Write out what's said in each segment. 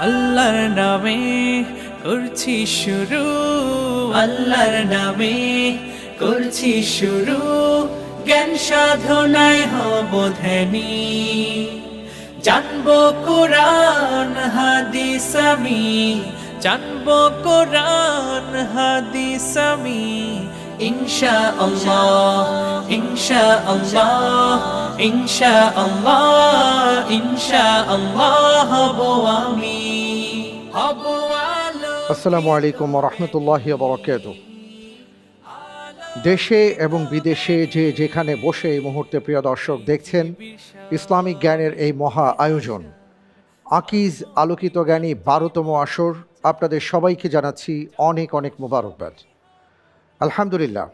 আল্লাহর নামে করছি শুরু, আল্লাহর নামে করছি শুরু, জ্ঞান সাধনায় হব ধ্যানী। জানবো কোরআন হাদিস আমি, জানবো কোরআন হাদিস আমি, ইনশাআল্লাহ ইনশাআল্লাহ ইনশাআল্লাহ ইনশাআল্লাহ হব আমি, হব আলো। আসসালামু আলাইকুম ওয়া রাহমাতুল্লাহি ওয়া বারাকাতুহু। দেশে এবং বিদেশে যে যেখানে বসে এই মুহূর্তে প্রিয় দর্শক দেখছেন ইসলামিক জ্ঞানের এই মহা আয়োজন আকিজ আলোকিত জ্ঞানী ১২তম আসর, আপনাদের সবাইকে জানাচ্ছি অনেক অনেক মোবারকবাদ। আলহামদুলিল্লাহ,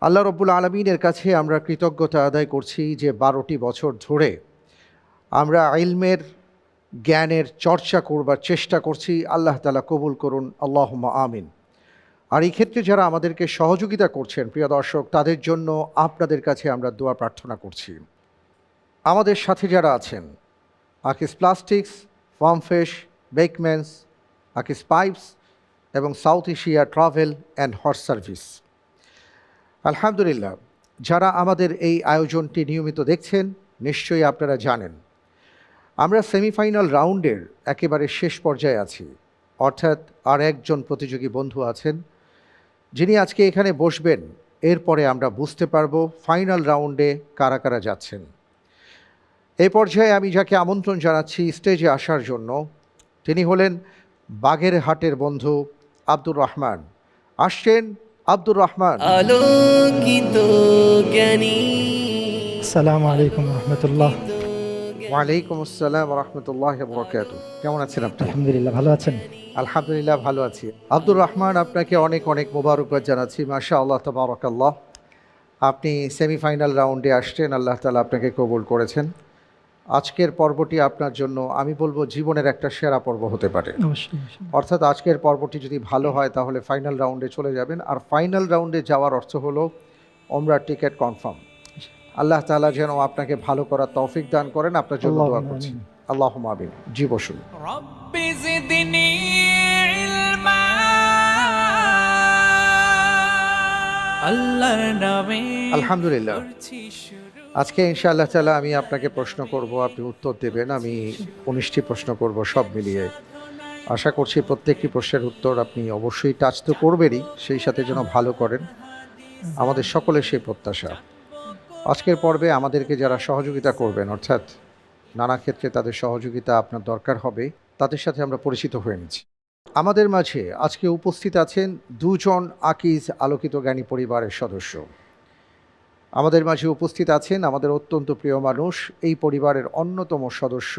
আল্লাহ রব্বুল আলমিনের কাছে আমরা কৃতজ্ঞতা আদায় করছি যে ১২টি বছর ধরে আমরা ইলমের জ্ঞানের চর্চা করবার চেষ্টা করছি। আল্লাহ তাআলা কবুল করুন, আল্লাহুম্মা আমিন। আর এই ক্ষেত্রে যারা আমাদেরকে সহযোগিতা করছেন প্রিয় দর্শক, তাদের জন্য আপনাদের কাছে আমরা দোয়া প্রার্থনা করছি। আমাদের সাথে যারা আছেন আকিজ প্লাস্টিক্স, ফার্মফ্রেশ, বেকমেন্স, আকিজ পাইপস এবং south Asia travel and horse service. আলহামদুলিল্লাহ, যারা আমাদের এই আয়োজনটি নিয়মিত দেখছেন নিশ্চয়ই আপনারা জানেন আমরা সেমিফাইনাল রাউন্ডের একেবারে শেষ পর্যায়ে আছি। অর্থাৎ আর একজন প্রতিযোগী বন্ধু আছেন যিনি আজকে এখানে বসবেন, এরপরে আমরা বুঝতে পারবো ফাইনাল রাউন্ডে কারা কারা যাচ্ছেন। এই পর্যায়ে আমি যাকে আমন্ত্রণ জানাচ্ছি স্টেজে আসার জন্য, তিনি হলেন বাগেরহাটের বন্ধু আব্দুর রহমান। আসছেন আব্দুর রহমান। আলোকিত জ্ঞানী। আসসালামু আলাইকুম রহমতুল্লাহ। ওয়ালাইকুম আসসালাম রহমতুল্লাহ বরকাত। কেমন আছেন আপনি? আলহামদুলিল্লাহ, ভালো আছেন? আলহামদুলিল্লাহ ভালো আছি। আব্দুর রহমান, আপনাকে অনেক অনেক মোবারকবাদ জানাচ্ছি। মাশা আল্লাহ তাবারাকাল্লাহ, আপনি সেমিফাইনাল রাউন্ডে আসছেন, আল্লাহ তাআলা আপনাকে কবুল করেছেন। আজকের পর্বটি আপনার জন্য আমি বলবো জীবনের একটা সেরা পর্ব হতে পারে। অবশ্যই। অর্থাৎ আজকের পর্বটি যদি ভালো হয় তাহলে ফাইনাল রাউন্ডে চলে যাবেন, আর ফাইনাল রাউন্ডে যাওয়ার অর্থ হলো ওমরার টিকিট কনফার্ম। আল্লাহ তাআলা যেন আপনাকে ভালো করার তৌফিক দান করেন, আপনার জন্য দোয়া করছি। আল্লাহুম্মা আমিন। জি বসুন। রব্বি জিদনি ইলমা। আল্লাহর নামে আলহামদুলিল্লাহ, করছি শুরু। আজকে ইনশাআল্লাহ তাআলা আমি আপনাকে প্রশ্ন করব, আপনি উত্তর দেবেন। আমি ১৯টি প্রশ্ন করব সব মিলিয়ে। আশা করছি প্রত্যেকটি প্রশ্নের উত্তর আপনি অবশ্যই টাচ তো করবেনই, সেই সাথে যেন ভালো করেন, আমাদের সকলের সেই প্রত্যাশা। আজকের পর্বে আমাদেরকে যারা সহযোগিতা করবেন, অর্থাৎ নানা ক্ষেত্রে তাদের সহযোগিতা আপনার দরকার হবে, তাদের সাথে আমরা পরিচিত হয়ে নিচ্ছি। আমাদের মাঝে আজকে উপস্থিত আছেন দুজন আকিজ আলোকিত জ্ঞানী পরিবারের সদস্য। আমাদের মাঝে উপস্থিত আছেন আমাদের অত্যন্ত প্রিয় মানুষ, এই পরিবারের অন্যতম সদস্য,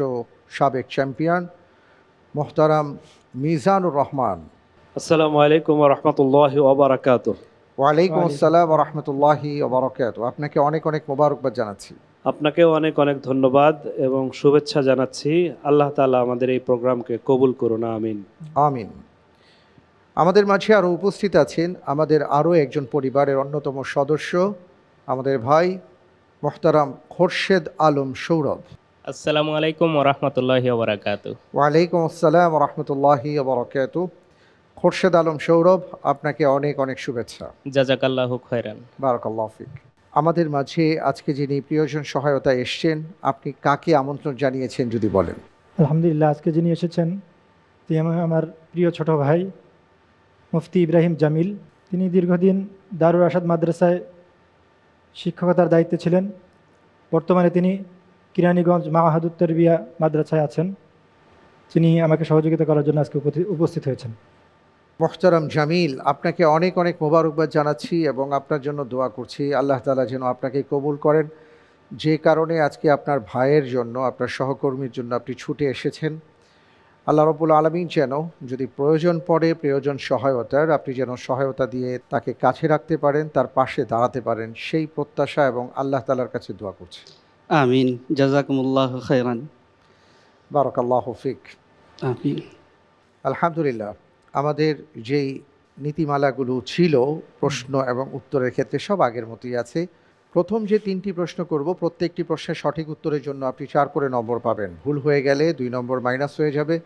সাবেক চ্যাম্পিয়ন মোহতারাম মিজানুর রহমান। আসসালামু আলাইকুম ওয়া রাহমাতুল্লাহি ওয়া বারাকাতুহু। ওয়ালাইকুম আসসালাম ওয়া রাহমাতুল্লাহি ওয়া বারাকাতুহু। আপনাকে অনেক অনেক মোবারকবাদ জানাচ্ছি। আপনাকেও অনেক অনেক ধন্যবাদ এবং শুভেচ্ছা জানাচ্ছি। আল্লাহ তাআলা আমাদের এই প্রোগ্রামকে কবুল করুন, আমিন। আমিন। আমাদের মাঝে আরও উপস্থিত আছেন আমাদের আরও একজন পরিবারের অন্যতম সদস্য, আমাদের ভাই মোহতারাম খোরশেদ আলম সৌরভ। আসসালামু আলাইকুম ওয়া রাহমাতুল্লাহি ওয়া বারাকাতুহু। ওয়ালাইকুম আসসালাম ওয়া রাহমাতুল্লাহি ওয়া বারাকাতুহু। খোরশেদ আলম সৌরভ, আপনাকে অনেক অনেক শুভেচ্ছা। জাযাকাল্লাহু খায়রান। বারাকাল্লাহু ফিক। আমাদের মাঝে আজকে যিনি প্রিয়জন সহায়তা এসছেন, আপনি কাকে আমন্ত্রণ জানিয়েছেন যদি বলেন? আলহামদুলিল্লাহ, আজকে যিনি এসেছেন তিনি আমার প্রিয় ছোট ভাই মুফতি ইব্রাহিম জামিল। তিনি দীর্ঘদিন দারুল আরশাদ মাদ্রাসায় শিক্ষকতার দায়িত্বে ছিলেন। বর্তমানে তিনি কিরানীগঞ্জ মাআহাদুত তারবিয়া মাদ্রাসায় আছেন। তিনি আমাকে সহযোগিতা করার জন্য আজকে উপস্থিত হয়েছেন। মোহতারাম জামিল, আপনাকে অনেক অনেক মোবারকবাদ জানাচ্ছি এবং আপনার জন্য দোয়া করছি আল্লাহ তাআলা যেন আপনাকে কবুল করেন। যে কারণে আজকে আপনার ভাইয়ের জন্য, আপনার সহকর্মীর জন্য আপনি ছুটে এসেছেন, আল্লাহ রাব্বুল আলামিন যেন যদি প্রয়োজন পড়ে, প্রয়োজন সহায়তার, আপনি যেন সহায়তা দিয়ে তাকে কাছে রাখতে পারেন, তার পাশে দাঁড়াতে পারেন, সেই প্রত্যাশা এবং আল্লাহ তাআলার কাছে দোয়া করছি। আমিন। জাযাকুমুল্লাহু খাইরান। বারাকাল্লাহু ফিক। আমিন। আলহামদুলিল্লাহ, আমাদের যেই নীতিমালাগুলো ছিল প্রশ্ন এবং উত্তরের ক্ষেত্রে সব আগের মতোই আছে। প্রথম যে 3টি প্রশ্ন করব, প্রত্যেকটি প্রশ্নের সঠিক উত্তরের জন্য আপনি 4 করে নম্বর পাবেন। ভুল হয়ে গেলে 2 নম্বর মাইনাস হয়ে যাবে।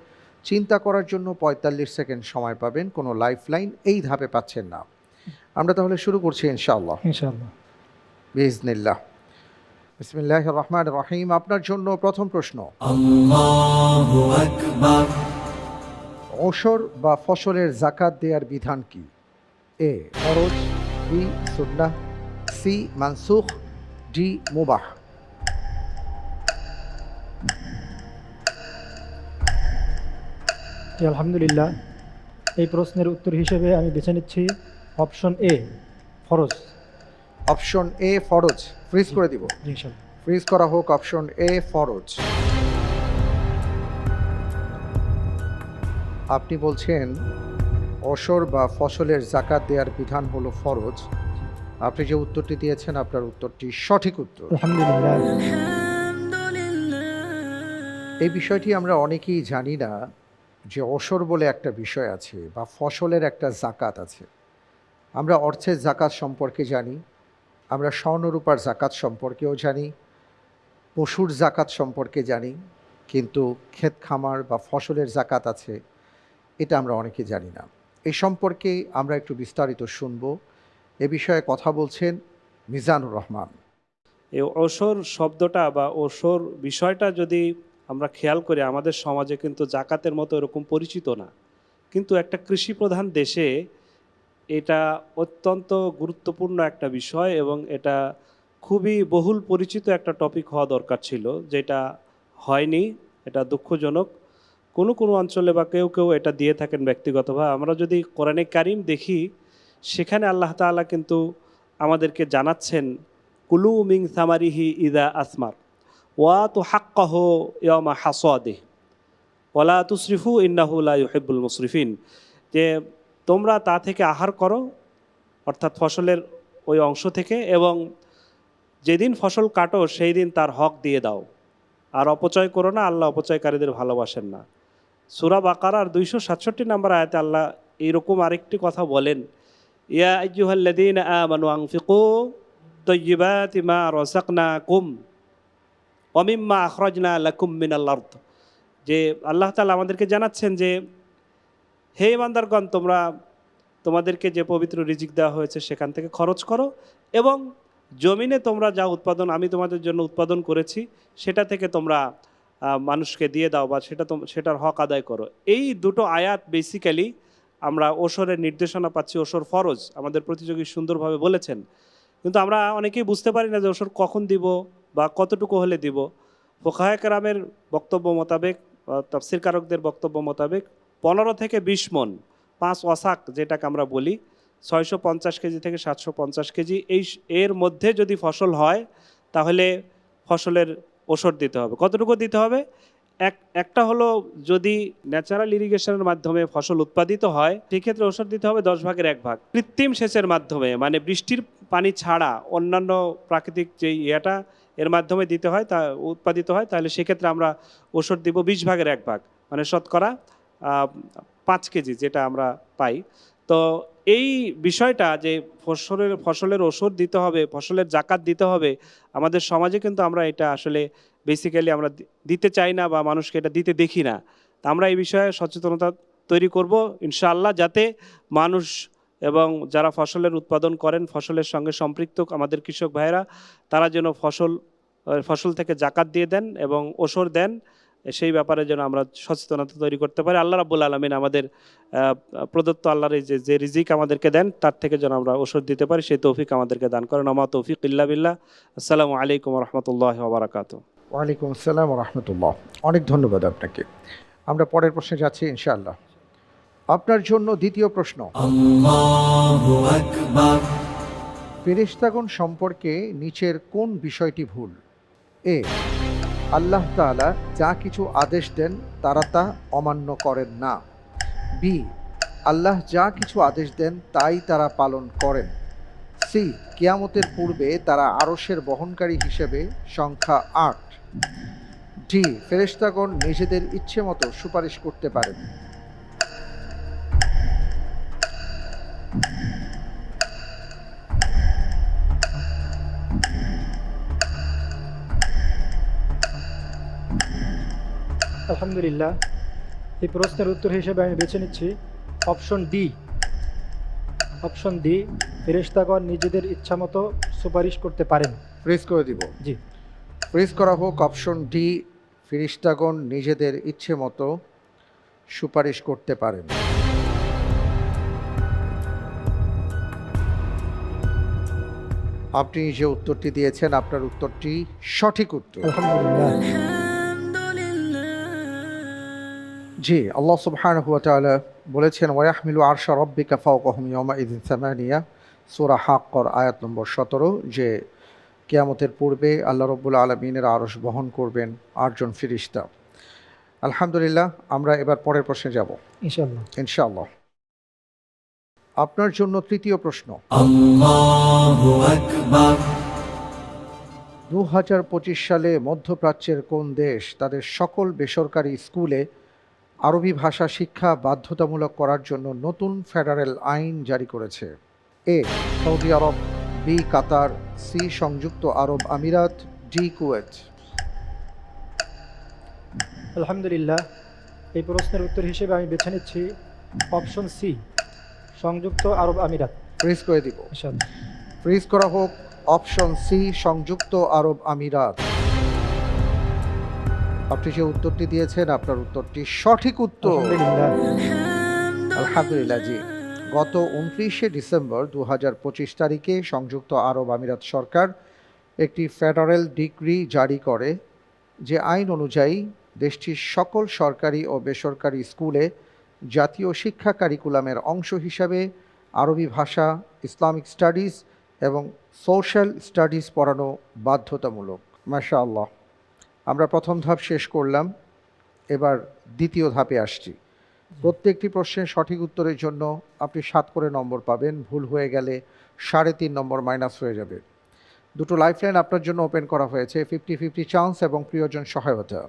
চিন্তা করার জন্য ৪৫ সেকেন্ড সময় পাবেন, কোনো লাইফ লাইন এই ধাপে পাচ্ছেন না। আমরা তাহলে শুরু করছি ইনশাআল্লাহ ইনশাআল্লাহ। বিইজনিল্লাহ। বিসমিল্লাহির রহমানির রহিম। আপনার জন্য প্রথম প্রশ্ন, ওশর বা ফসলের জাকাত দেওয়ার বিধান কি? এ ফরজ, বি সুন্নাহ, সি মানসুখ, ডি মুবাহ। জি, আলহামদুলিল্লাহ, এই প্রশ্নের উত্তর হিসেবে আমি বেছে নিচ্ছি অপশন এ, ফরজ। অপশন এ ফরজ, ফ্রিজ করে দিব। জি, ইনশাআল্লাহ। ফ্রিজ করা হোক অপশন এ ফরজ। আপনি বলছেন ওশর বা ফসলের জাকাত দেওয়ার বিধান হলো ফরজ। আপনি যে উত্তরটি দিয়েছেন আপনার উত্তরটি সঠিক উত্তর। আলহামদুলিল্লাহ। এই বিষয়টি আমরা অনেকেই জানি না যে ওশর বলে একটা বিষয় আছে বা ফসলের একটা জাকাত আছে। আমরা অর্থের জাকাত সম্পর্কে জানি, আমরা স্বর্ণরূপার জাকাত সম্পর্কেও জানি, পশুর জাকাত সম্পর্কে জানি, কিন্তু ক্ষেত খামার বা ফসলের জাকাত আছে এটা আমরা অনেকে জানি না। এই সম্পর্কে আমরা একটু বিস্তারিত শুনব। এ বিষয়ে কথা বলছেন মিজানুর রহমান। এই ওশর শব্দটা বা ওশর বিষয়টা যদি আমরা খেয়াল করি, আমাদের সমাজে কিন্তু জাকাতের মতো এরকম পরিচিত না, কিন্তু একটা কৃষি প্রধান দেশে এটা অত্যন্ত গুরুত্বপূর্ণ একটা বিষয় এবং এটা খুবই বহুল পরিচিত একটা টপিক হওয়া দরকার ছিল, যেটা হয়নি। এটা দুঃখজনক। কোনো কোনো অঞ্চলে বা কেউ কেউ এটা দিয়ে থাকেন ব্যক্তিগতভাবে। আমরা যদি কোরআনে কারিম দেখি, সেখানে আল্লাহ তাআলা কিন্তু আমাদেরকে জানাচ্ছেন কুলু মিং সামারিহি ইদা আসমার ওয়া তু হাক্কাহ ইয়ামা হাসাদিহ ওয়ালা তুসরিফু ইন্নাহু লা ইউহিব্বুল মুসরিফিন, যে তোমরা তা থেকে আহার করো, অর্থাৎ ফসলের ওই অংশ থেকে, এবং যেদিন ফসল কাটো সেই দিন তার হক দিয়ে দাও, আর অপচয় করো না, আল্লাহ অপচয়কারীদের ভালোবাসেন না। সূরা বাকারার 267 নম্বর আয়াতে আল্লাহ এইরকম আরেকটি কথা বলেন, ইয়া আইয়ুহাল্লাযীনা আমানু আনফিকু তাইয়্যিবাতি মা রাযাকনাকুম ওয়া মিম্মা আখরাজনা লাকুম মিনাল আরদ, যে আল্লাহ তাআলা আমাদেরকে জানাচ্ছেন যে হে ইমানদারগণ, তোমরা তোমাদেরকে যে পবিত্র রিজিক দেওয়া হয়েছে সেখান থেকে খরচ করো, এবং জমিনে তোমরা যা উৎপাদন আমি তোমাদের জন্য উৎপাদন করেছি সেটা থেকে তোমরা মানুষকে দিয়ে দাও বা সেটার হক আদায় করো। এই দুটো আয়াত বেসিক্যালি আমরা ওশরের নির্দেশনা পাচ্ছি। ওশর ফরজ, আমাদের প্রতিযোগী সুন্দরভাবে বলেছেন, কিন্তু আমরা অনেকেই বুঝতে পারি না যে ওশর কখন দিব বা কতটুকু হলে দিব। ফুকাহায়ে কেরামের বক্তব্য মোতাবেক, তাফসীরকারকদের বক্তব্য মোতাবেক 15 থেকে 20 মণ, 5 ওয়াসাক যেটাকে আমরা বলি, 650 কেজি থেকে 750 কেজি, এর মধ্যে যদি ফসল হয় তাহলে ফসলের ওশর দিতে হবে। কতটুকু দিতে হবে? একটা হলো যদি ন্যাচারাল ইরিগেশনের মাধ্যমে ফসল উৎপাদিত হয় সেক্ষেত্রে ওশর দিতে হবে 10 ভাগের 1 ভাগ। কৃত্রিম সেচের মাধ্যমে, মানে বৃষ্টির পানি ছাড়া অন্যান্য প্রাকৃতিক যে ইয়েটা এর মাধ্যমে দিতে হয়, তা উৎপাদিত হয়, তাহলে সেক্ষেত্রে আমরা ওশর দিব 20 ভাগের 1 ভাগ, মানে শতকরা 5 কেজি যেটা আমরা পাই। তো এই বিষয়টা যে ফসলের ওশর দিতে হবে, ফসলের জাকাত দিতে হবে, আমাদের সমাজে কিন্তু আমরা এটা আসলে বেসিক্যালি আমরা দিতে চাই না বা মানুষকে এটা দিতে দেখি না। তা আমরা এই বিষয়ে সচেতনতা তৈরি করব ইনশাআল্লাহ, যাতে মানুষ এবং যারা ফসলের উৎপাদন করেন, ফসলের সঙ্গে সম্পৃক্ত আমাদের কৃষক ভাইয়েরা, তারা যেন ফসল থেকে জাকাত দিয়ে দেন এবং ওশর দেন, সেই ব্যাপারে যেন আমরা সচেতনতা তৈরি করতে পারি। আল্লাহ রাব্বুল আলামিন আমাদের প্রদত্ত আল্লাহর যে রিজিক আমাদেরকে দেন তার থেকে যেন আমরা ওষুধ দিতে পারি, সেই তৌফিক আমাদেরকে দান করেন। আমা তৌফিক ইল্লা বিল্লাহ। আসসালামু আলাইকুম ওয়া রাহমাতুল্লাহি ওয়া বারাকাতুহু। ওয়ালাইকুম আসসালাম ওয়া রাহমাতুল্লাহ। অনেক ধন্যবাদ আপনাকে। আমরা পরের প্রশ্নে যাচ্ছি ইনশাআল্লাহ। আপনার জন্য দ্বিতীয় প্রশ্ন, ফেরেশতাগণ সম্পর্কে নিচের কোন বিষয়টি ভুল? এ, আল্লাহ তাআলা যা কিছু আদেশ দেন তারা তা অমান্য করেন না। বি, আল্লাহ যা কিছু আদেশ দেন তাই তারা পালন করেন। সি, কিয়ামতের পূর্বে তারা আরশের বহনকারী হিসেবে সংখ্যা 8। ডি, ফেরেশতাগণ নিজেদের ইচ্ছে মতো সুপারিশ করতে পারেন। আলহামদুলিল্লাহ, এই প্রশ্নের উত্তর হিসেবে আমি বেছে নিচ্ছি অপশন ডি। অপশন ডি, ফেরেশতাগণ নিজেদের ইচ্ছামতো সুপারিশ করতে পারেন। ফ্রিজ করে দিব। জি। ফ্রিজ করা হোক অপশন ডি, ফিরিস্তাগণ নিজেদের ইচ্ছে মতো সুপারিশ করতে পারেন। আপনি যে উত্তরটি দিয়েছেন আপনার উত্তরটি সঠিক উত্তর। আলহামদুলিল্লাহ। জি, আল্লাহ সুবহানাহু ওয়া তাআলা বলেছেন ওয়াহমিলু আরশা রাব্বিকা ফাওকাহুম ইয়াওমা ইযিন সামানিয়া, সূরা হাক্কর আয়াত নম্বর 17, যে কিয়ামতের পূর্বে আল্লাহ রাব্বুল আলামিনের আরশ বহন করবেন 8 জন ফেরেশতা। আলহামদুলিল্লাহ, আমরা এবার পরের প্রশ্নে যাব ইনশাআল্লাহ। ইনশাআল্লাহ। আপনার জন্য তৃতীয় প্রশ্ন। 2025 সালে মধ্যপ্রাচ্যের কোন দেশ তাদের সকল বেসরকারি স্কুলে আরবি ভাষা শিক্ষা বাধ্যতামূলক করার জন্য নতুন ফেডারেল আইন জারি করেছে? এ সৌদি আরব, বি কাতার, সি সংযুক্ত আরব আমিরাত, ডি কুয়েত। আলহামদুলিল্লাহ, এই প্রশ্নের উত্তর হিসেবে আমি বেছে নিচ্ছি অপশন সি, সংযুক্ত আরব আমিরাত। ফ্রিজ করে দিব। ইনশাআল্লাহ। ফ্রিজ করা হোক অপশন সি, সংযুক্ত আরব আমিরাত। আপনি যে উত্তরটি দিয়েছেন আপনার উত্তরটি সঠিক উত্তর। আলহামদুলিল্লাহ। আলহামদুলিল্লাহ। জি, গত 29শে ডিসেম্বর 2025 তারিখে সংযুক্ত আরব আমিরাত সরকার একটি ফেডারেল ডিক্রি জারি করে, যে আইন অনুযায়ী দেশটির সকল সরকারি ও বেসরকারি স্কুলে জাতীয় শিক্ষা কারিকুলামের অংশ হিসাবে আরবি ভাষা, ইসলামিক স্টাডিজ এবং সোশ্যাল স্টাডিজ পড়ানো বাধ্যতামূলক। মাশাআল্লাহ, আমরা প্রথম ধাপ শেষ করলাম, এবার দ্বিতীয় ধাপে আসছি। প্রত্যেকটি প্রশ্নের সঠিক উত্তরের জন্য আপনি 7 করে নম্বর পাবেন, ভুল হয়ে গেলে 3.5 নম্বর মাইনাস হয়ে যাবে। দুটো লাইফলাইন আপনার জন্য ওপেন করা হয়েছে, 50-50 চান্স এবং প্রিয়জন সহায়তা।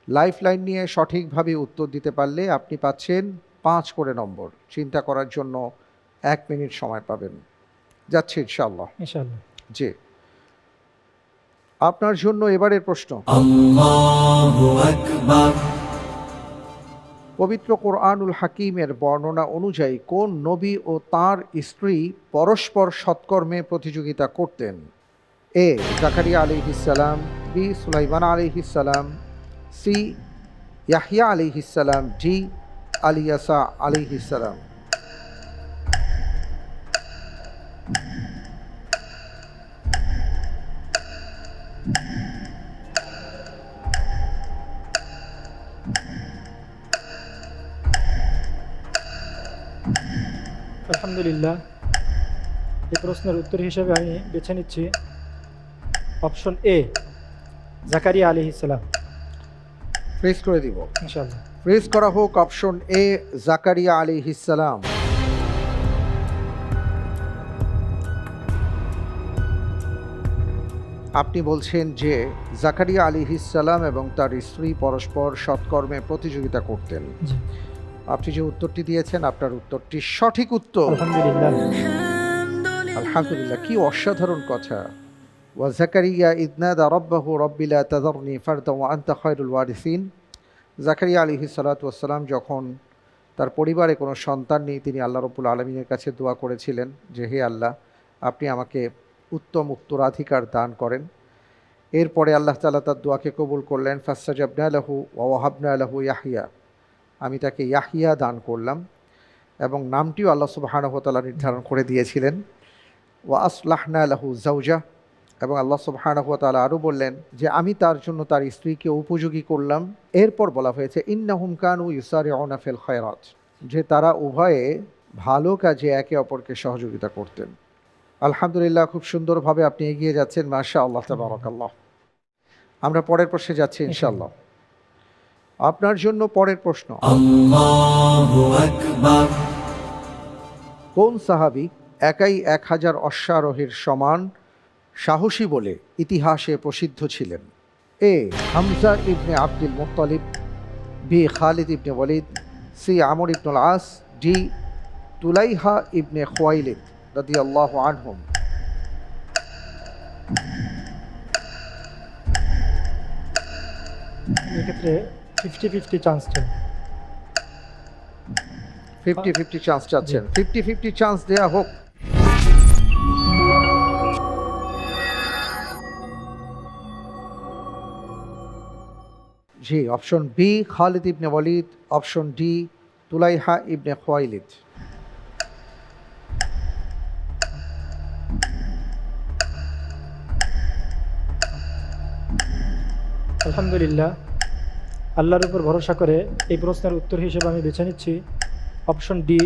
লাইফলাইন নিয়ে সঠিকভাবে উত্তর দিতে পারলে আপনি পাচ্ছেন 5 করে নম্বর। চিন্তা করার জন্য 1 মিনিট সময় পাবেন। যাচ্ছে ইনশাআল্লাহ। ইনশাআল্লাহ। জি, আপনার জন্য এবারের প্রশ্ন। পবিত্র কোরআনুল হাকিমের বর্ণনা অনুযায়ী কোন নবী ও তার স্ত্রী পরস্পর সৎকর্মে প্রতিযোগিতা করতেন? এ জাকারিয়া আলাইহিস সালাম, বি সুলাইমান আলাইহিস সালাম, সি ইয়াহইয়া আলাইহিস সালাম, ডি আলিয়াসা আলাইহিস সালাম। আলহামদুলিল্লাহ, এই প্রশ্নের উত্তর হিসেবে আমি বেছে নিচ্ছি অপশন এ, জাকারিয়া আলাইহিস সালাম। ফ্রিজ করে দিব। ইনশাআল্লাহ। ফ্রিজ করা হোক অপশন এ, জাকারিয়া আলাইহিস সালাম। আপনি বলছেন যে জাকারিয়া আলাইহিস সালাম এবং তার স্ত্রী পরস্পর সৎকর্মে প্রতিযোগিতা করতেন। জি। আপনি যে উত্তরটি দিয়েছেন আপনার উত্তরটি সঠিক উত্তর। আলহামদুলিল্লাহ। আলহামদুলিল্লাহ, কি অসাধারণ কথা। ওয়া জাকারিয়া ইয নাদা রাব্বাহু রাব্বি লা তাযারনি ফারদা ওয়া আনতা খায়রুল ওয়ারিসিন। জাকারিয়া আলাইহিস সালাতু ওয়াস সালাম যখন তার পরিবারে কোনো সন্তান নেই, তিনি আল্লাহ রাব্বুল আলামিনের কাছে দোয়া করেছিলেন যে হে আল্লাহ, আপনি আমাকে উত্তম উত্তরাধিকার দান করেন। এরপরে আল্লাহ তাআলা তার দোয়াকে কবুল করলেন। ফাসতাজাবনা লাহু ওয়া ওয়াহাবনা লাহু ইয়াহইয়া, আমি তাকে ইয়াহইয়া দান করলাম এবং নামটিও আল্লাহ সুবহানাহু ওয়া তাআলা নির্ধারণ করে দিয়েছিলেন। ওয়া আসলাহনা লাহু যাওজা, এবং আল্লাহ সুবহানাহু ওয়া তাআলা আরও বললেন যে আমি তার জন্য তার স্ত্রীকে উপযোগী করলাম। এরপর বলা হয়েছে ইন্নাহুম কানু ইউসারিউনা ফিল খায়রাত, যে তারা উভয়ে ভালো কাজে একে অপরকে সহযোগিতা করতেন। আলহামদুলিল্লাহ, খুব সুন্দরভাবে আপনি এগিয়ে যাচ্ছেন। মাশাআল্লাহ, তাবারাকাল্লাহ। আমরা পরের প্রশ্নে যাচ্ছি ইনশাআল্লাহ। আপনার জন্য পরের প্রশ্ন। কোন সাহাবী একাই 1000 অশ্বারোহীর সমান সাহসী বলে ইতিহাসে প্রসিদ্ধ ছিলেন? এ হামজা ইবনে আব্দুল মুত্তালিব, বি খালিদ ইবনে ওয়ালিদ, সি আমর ইবনুল আস, ডি তুলাইহা ইবনে খুয়াইলিদ রাদিয়াল্লাহু আনহুম। এক্ষেত্রে 50-50 চান্স ছিল। 50-50 চান্স চাচ্ছেন, 50-50 চান্স দেয়া হোক। জি, অপশন বি খালিদ ইবনে ওয়ালিদ, অপশন ডি তুলাইহা ইবনে খুয়াইলিদ। আলহামদুলিল্লাহ, আল্লাহর উপর ভরসা করে এই প্রশ্নের উত্তর হিসেবে আমি বেছে নিচ্ছি অপশন ডি,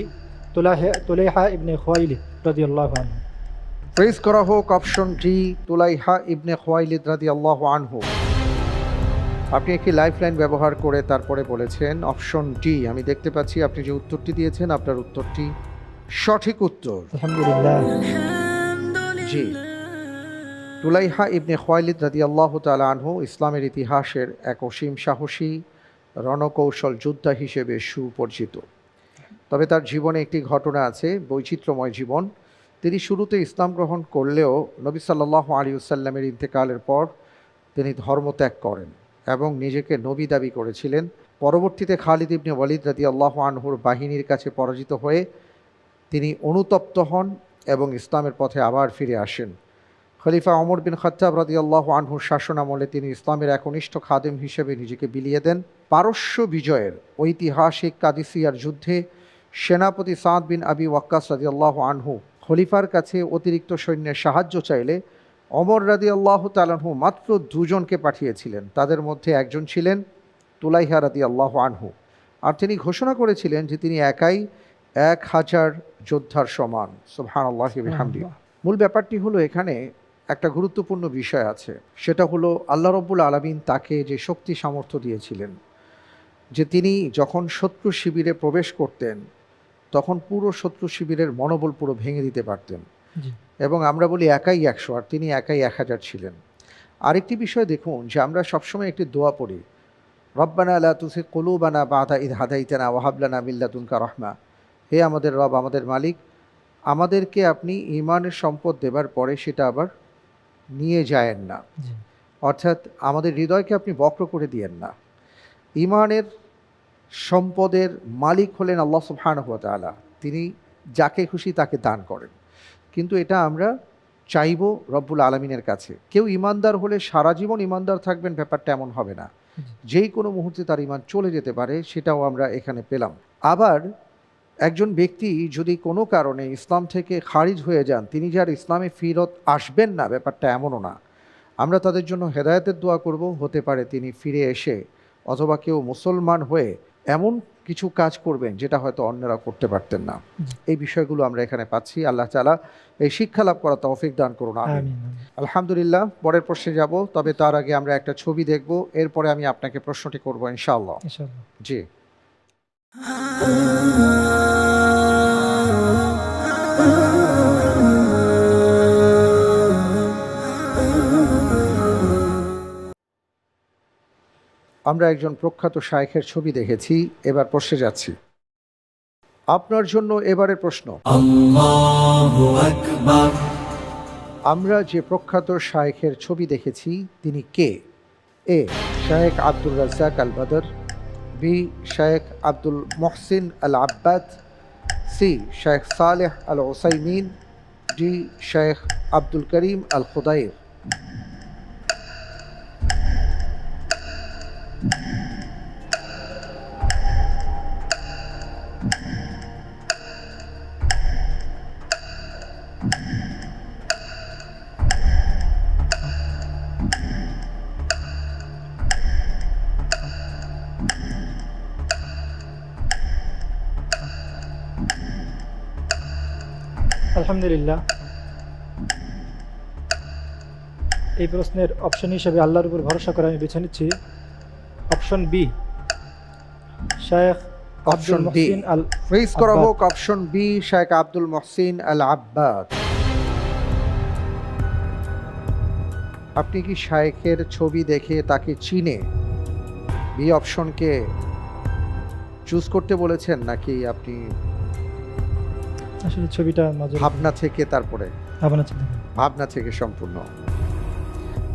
তুলাইহা ইবনে খুয়াইলিদ রাদিয়াল্লাহু আনহু। প্রেস করা হোক অপশন ডি তুলাইহা ইবনে খুয়াইলিদ রাদিয়াল্লাহু আনহু। আপনি একটি লাইফ লাইন ব্যবহার করে তারপরে বলেছেন অপশন ডি। আমি দেখতে পাচ্ছি আপনি যে উত্তরটি দিয়েছেন আপনার উত্তরটি সঠিক উত্তর। আলহামদুলিল্লাহ। জি, তুলাইহা ইবনে খুয়াইলিদ রাদিয়াল্লাহু তাআলা আনহু ইসলামের ইতিহাসের এক অসীম সাহসী রণকৌশল যোদ্ধা হিসেবে সুপরিচিত। তবে তার জীবনে একটি ঘটনা আছে, বৈচিত্র্যময় জীবন। তিনি শুরুতে ইসলাম গ্রহণ করলেও নবী সাল্লাল্লাহু আলাইহি ওয়াসাল্লামের ইন্তেকালের পর তিনি ধর্মত্যাগ করেন এবং নিজেকে নবী দাবি করেছিলেন। পরবর্তীতে খালিদ ইবনে ওয়ালিদ রাদিয়াল্লাহু আনহুর বাহিনীর কাছে পরাজিত হয়ে তিনি অনুতপ্ত হন এবং ইসলামের পথে আবার ফিরে আসেন। খলিফা ওমর বিন খাত্তাব রাদিয়াল্লাহু আনহুর শাসনামলে তিনি ইসলামের একনিষ্ঠ খাদেম হিসেবে নিজেকে বিলিয়ে দেন। পারস্য বিজয়ের ঐতিহাসিক কাদিসিয়ার যুদ্ধে সেনাপতি সাদ বিন আবি ওয়াক্কাস রাদিয়াল্লাহু আনহু খলিফার কাছে অতিরিক্ত সৈন্যের সাহায্য চাইলে ওমর রাদিয়াল্লাহু তাআলা আনহু মাত্র দুজনকে পাঠিয়েছিলেন। তাদের মধ্যে একজন ছিলেন তুলাইহা রাদিয়াল্লাহু আনহু, আর তিনি ঘোষণা করেছিলেন যে তিনি একাই 1000 যোদ্ধার সমান। সুবহানাল্লাহি ওয়া বিহামদিহি। মূল ব্যাপারটি হলো এখানে একটা গুরুত্বপূর্ণ বিষয় আছে, সেটা হলো আল্লাহ রাব্বুল আলামিন তাকে যে শক্তি সামর্থ্য দিয়েছিলেন, যে তিনি যখন শত্রু শিবিরে প্রবেশ করতেন তখন পুরো শত্রু শিবিরের মনোবল পুরো ভেঙে দিতে পারতেন। জি। এবং আমরা বলি একাই 100, আর তিনি একাই 1000 ছিলেন। আরেকটি বিষয় দেখুন যে আমরা সবসময় একটি দোয়া পড়ি, রব্বানা লা তুযিগ কুলুবানা বা'দা ইয হাদাইতানা ওয়া হাব লানা মিন লাদুনকা রাহমা। হে আমাদের রব, আমাদের মালিক, আমাদেরকে আপনি ঈমানের সম্পদ দেবার পরে সেটা আবার নিয়ে যায়েন না, জি। অর্থাৎ আমাদের হৃদয়কে আপনি বক্র করে দিয়েন না। ঈমানের সম্পদের মালিক হলেন আল্লাহ সুবহানাহু ওয়া তাআলা, তিনি যাকে খুশি তাকে দান করেন। কিন্তু এটা আমরা চাইব রব্বুল আলামিনের কাছে। কেউ ইমানদার হলে সারা জীবন ইমানদার থাকবেন, ব্যাপারটা এমন হবে না। যেই কোনো মুহূর্তে তার ইমান চলে যেতে পারে, সেটাও আমরা এখানে পেলাম। আবার একজন ব্যক্তি যদি কোনো কারণে ইসলাম থেকে খারিজ হয়ে যান, তিনি যার ইসলামে ফিরত আসবেন না, ব্যাপারটা এমনও না। আমরা তাদের জন্য হেদায়েতের দোয়া করব, হতে পারে তিনি ফিরে এসে অথবা কেউ মুসলমান হয়ে এমন কিছু কাজ করবেন যেটা হয়তো অন্যরা করতে পারতেন না। এই বিষয়গুলো আমরা এখানে পাচ্ছি। আল্লাহ তাআলা এই শিক্ষা লাভ করা তৌফিক দান করুন, আমিন। আমিন। আলহামদুলিল্লাহ, পরের প্রশ্নে যাব, তবে তার আগে আমরা একটা ছবি দেখব, এরপরে আমি আপনাকে প্রশ্নটি করব ইনশাআল্লাহ। ইনশাআল্লাহ। জি, আমরা একজন প্রখ্যাত শায়খের ছবি দেখেছি, এবার প্রশ্নে যাচ্ছি। আপনার জন্য এবারের প্রশ্ন, আমরা যে প্রখ্যাত শায়খের ছবি দেখেছি তিনি কে? এ শায়েখ আব্দুর রাজ্জাক আল বদর, বি শায়েখ আব্দুল মুহসিন আল আব্বাদ, সি শায়েখ সালেহ আল উসাইমিন, ডি শায়েখ আব্দুল করিম আল খুদাইর। আলহামদুলিল্লাহ, এই প্রশ্নের অপশন হিসেবে আল্লাহর উপর ভরসা করে আমি বেছে নিচ্ছি অপশন বি, শায়েখ অপশন আব্দুল বি, মুহসিন আল ফ্রিজ করা আব্বাদ। হোক অপশন বি, শায়েখ আব্দুল মুহসিন আল আব্বাদ। আপনি কি শায়েখের ছবি দেখে তাকে চিনে বি অপশনকে চুজ করতে বলেছেন, নাকি আপনি আসলে ছবিটা নজর ভাবনা থেকে তারপরে? ভাবনা ছিল। ভাবনা থেকে সম্পূর্ণ।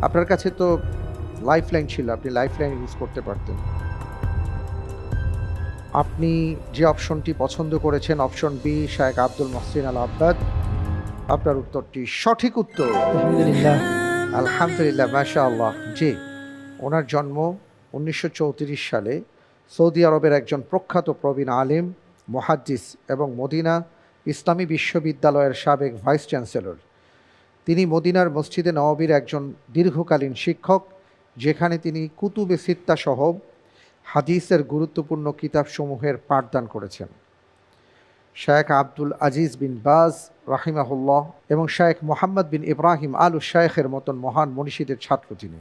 আপনার কাছে তো লাইফ লাইন ছিল, আপনি লাইফ লাইন ইউজ করতে পারতেন। আপনি যে অপশনটি পছন্দ করেছেন অপশন বি শায়েখ আব্দুল মহসিন আল আব্বাদ, আপনার উত্তরটি সঠিক উত্তর। আলহামদুলিল্লাহ। আলহামদুলিল্লাহ, মাশাআল্লাহ। জি, ওনার জন্ম 1934 সালে সৌদি আরবের একজন প্রখ্যাত প্রবীণ আলিম, মুহাদ্দিস এবং মদিনা ইসলামী বিশ্ববিদ্যালয়ের সাবেক ভাইস চ্যান্সেলর। তিনি মদিনার মসজিদে নববীর একজন দীর্ঘকালীন শিক্ষক, যেখানে তিনি কুতুবে সিত্তা সহ হাদিসের গুরুত্বপূর্ণ কিতাবসমূহের পাঠদান করেছেন। শায়েখ আব্দুল আজিজ বিন বাজ রাহিমাহুল্লাহ এবং শায়েখ মোহাম্মদ বিন ইব্রাহিম আলু শায়েখের মতন মহান মনীষীদের ছাত্র তিনি।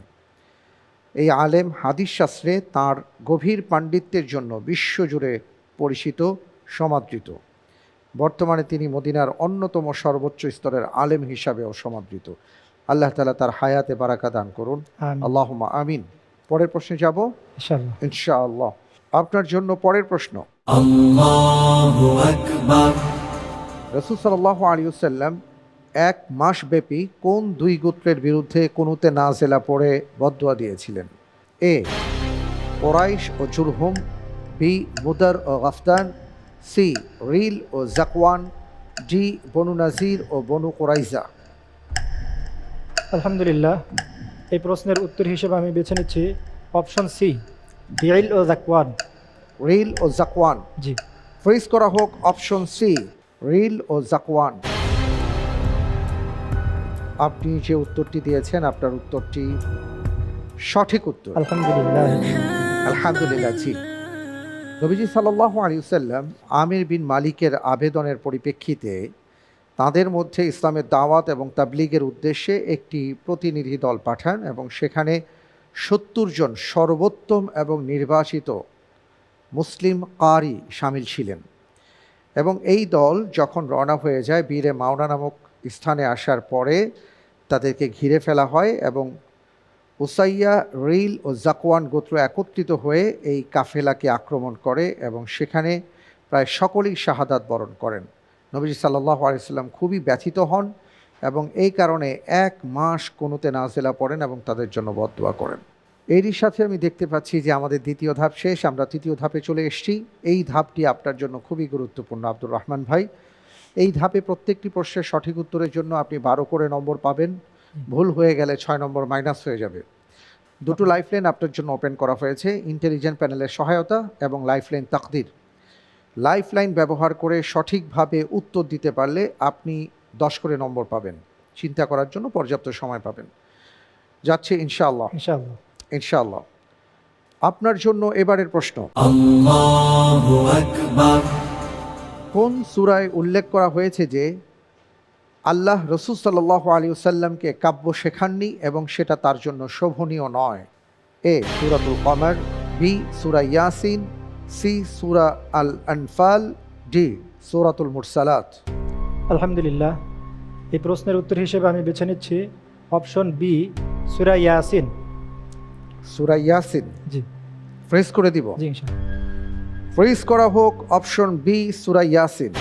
এই আলেম হাদিস শাস্ত্রে তাঁর গভীর পাণ্ডিত্যের জন্য বিশ্বজুড়ে পরিচিত, সমাদৃত। বর্তমানে তিনি মদিনার অন্যতম সর্বোচ্চ স্তরের আলেম হিসাবেও সমাদৃত। আল্লাহ তাআলা তার হায়াতে বারাকা দান করুন, আমিন। আল্লাহুম্মা আমিন। পরের প্রশ্নে যাব ইনশাআল্লাহ। ইনশাআল্লাহ। আপনার জন্য পরের প্রশ্ন। রাসূল সাল্লাল্লাহু আলাইহি ওয়াসাল্লাম 1 মাস ব্যাপী কোন 2 গোত্রের বিরুদ্ধে কুনুতে নাজেলা পড়ে বদদুয়া দিয়েছিলেন? এ কুরাইশ ও জুরহুম, বি মুদার ও গাফদান, সি রিল ও জাকওয়ান, ডি বনু নাজির ও বনু কুরাইজা। আলহামদুলিল্লাহ, এই প্রশ্নের উত্তর হিসেবে আমি বেছে নিচ্ছি অপশন সি, রিল ও জাকওয়ান। রিল ও জাকওয়ান। জি। ফ্রিজ করা হোক অপশন সি, রিল ও জাকওয়ান। আপনি যে উত্তরটি দিয়েছেন আপনার উত্তরটি সঠিক উত্তর। আলহামদুলিল্লাহ। আলহামদুলিল্লাহ। জি, নবীজি সাল্লাল্লাহু আলাইহি ওয়াসাল্লাম আমির বিন মালিকের আবেদনের পরিপ্রেক্ষিতে তাদের মধ্যে ইসলামের দাওয়াত এবং তাবলীগের উদ্দেশ্যে একটি প্রতিনিধি দল পাঠান এবং সেখানে 70 জন সর্বোত্তম এবং নির্বাচিত মুসলিম কারি শামিল ছিলেন। এবং এই দল যখন রওনা হয়ে যায় বীরে মাওনা নামক স্থানে আসার পরে তাদেরকে ঘিরে ফেলা হয় এবং উসাইয়া, রিল ও জাকওয়ান গোত্র একত্রিত হয়ে এই কাফেলাকে আক্রমণ করে এবং সেখানে প্রায় সকলেই শাহাদাত বরণ করেন। নবীজি সাল্লাল্লাহু আলাইহি ওয়াসাল্লাম খুবই ব্যথিত হন এবং এই কারণে 1 মাস কুনুতে নাজেলা পড়েন এবং তাদের জন্য বদদুয়া করেন। এরই সাথে আমি দেখতে পাচ্ছি যে আমাদের দ্বিতীয় ধাপ শেষ, আমরা তৃতীয় ধাপে চলে এসেছি। এই ধাপটি আপনার জন্য খুবই গুরুত্বপূর্ণ আব্দুর রহমান ভাই। এই ধাপে প্রত্যেকটি প্রশ্নের সঠিক উত্তরের জন্য আপনি 12 করে নম্বর পাবেন, ভুল হয়ে গেলে 6 নম্বর মাইনাস হয়ে যাবে। 2টো লাইফলাইন আপনার জন্য ওপেন করা হয়েছে, ইন্টেলিজেন্ট প্যানেলের সহায়তা এবং লাইফলাইন তাকদির। লাইফলাইন ব্যবহার করে সঠিকভাবে উত্তর দিতে পারলে আপনি 10 করে নম্বর পাবেন। চিন্তা করার জন্য পর্যাপ্ত সময় পাবেন। যাচ্ছে ইনশাআল্লাহ। ইনশাআল্লাহ। ইনশাআল্লাহ। আপনার জন্য এবারের প্রশ্ন। কোন সূরায় উল্লেখ করা হয়েছে যে আল্লাহ রাসূল সাল্লাল্লাহু আলাইহি ওয়াসাল্লামকে কাব্য শেখাননি এবং সেটা তার জন্য শোভনীয় নয়? এ সূরাতুল কমর, বি সূরা ইয়াসিন, সি সূরা আল আনফাল, ডি সূরাতুল মুরসালাত। আলহামদুলিল্লাহ, এই প্রশ্নের উত্তর হিসেবে আমি বেছে নিচ্ছি অপশন বি, সূরা ইয়াসিন। সূরা ইয়াসিন। জি। ফ্রিজ করে দিব। জি ইনশাআল্লাহ। ফ্রিজ করা হোক অপশন বি, সূরা ইয়াসিন।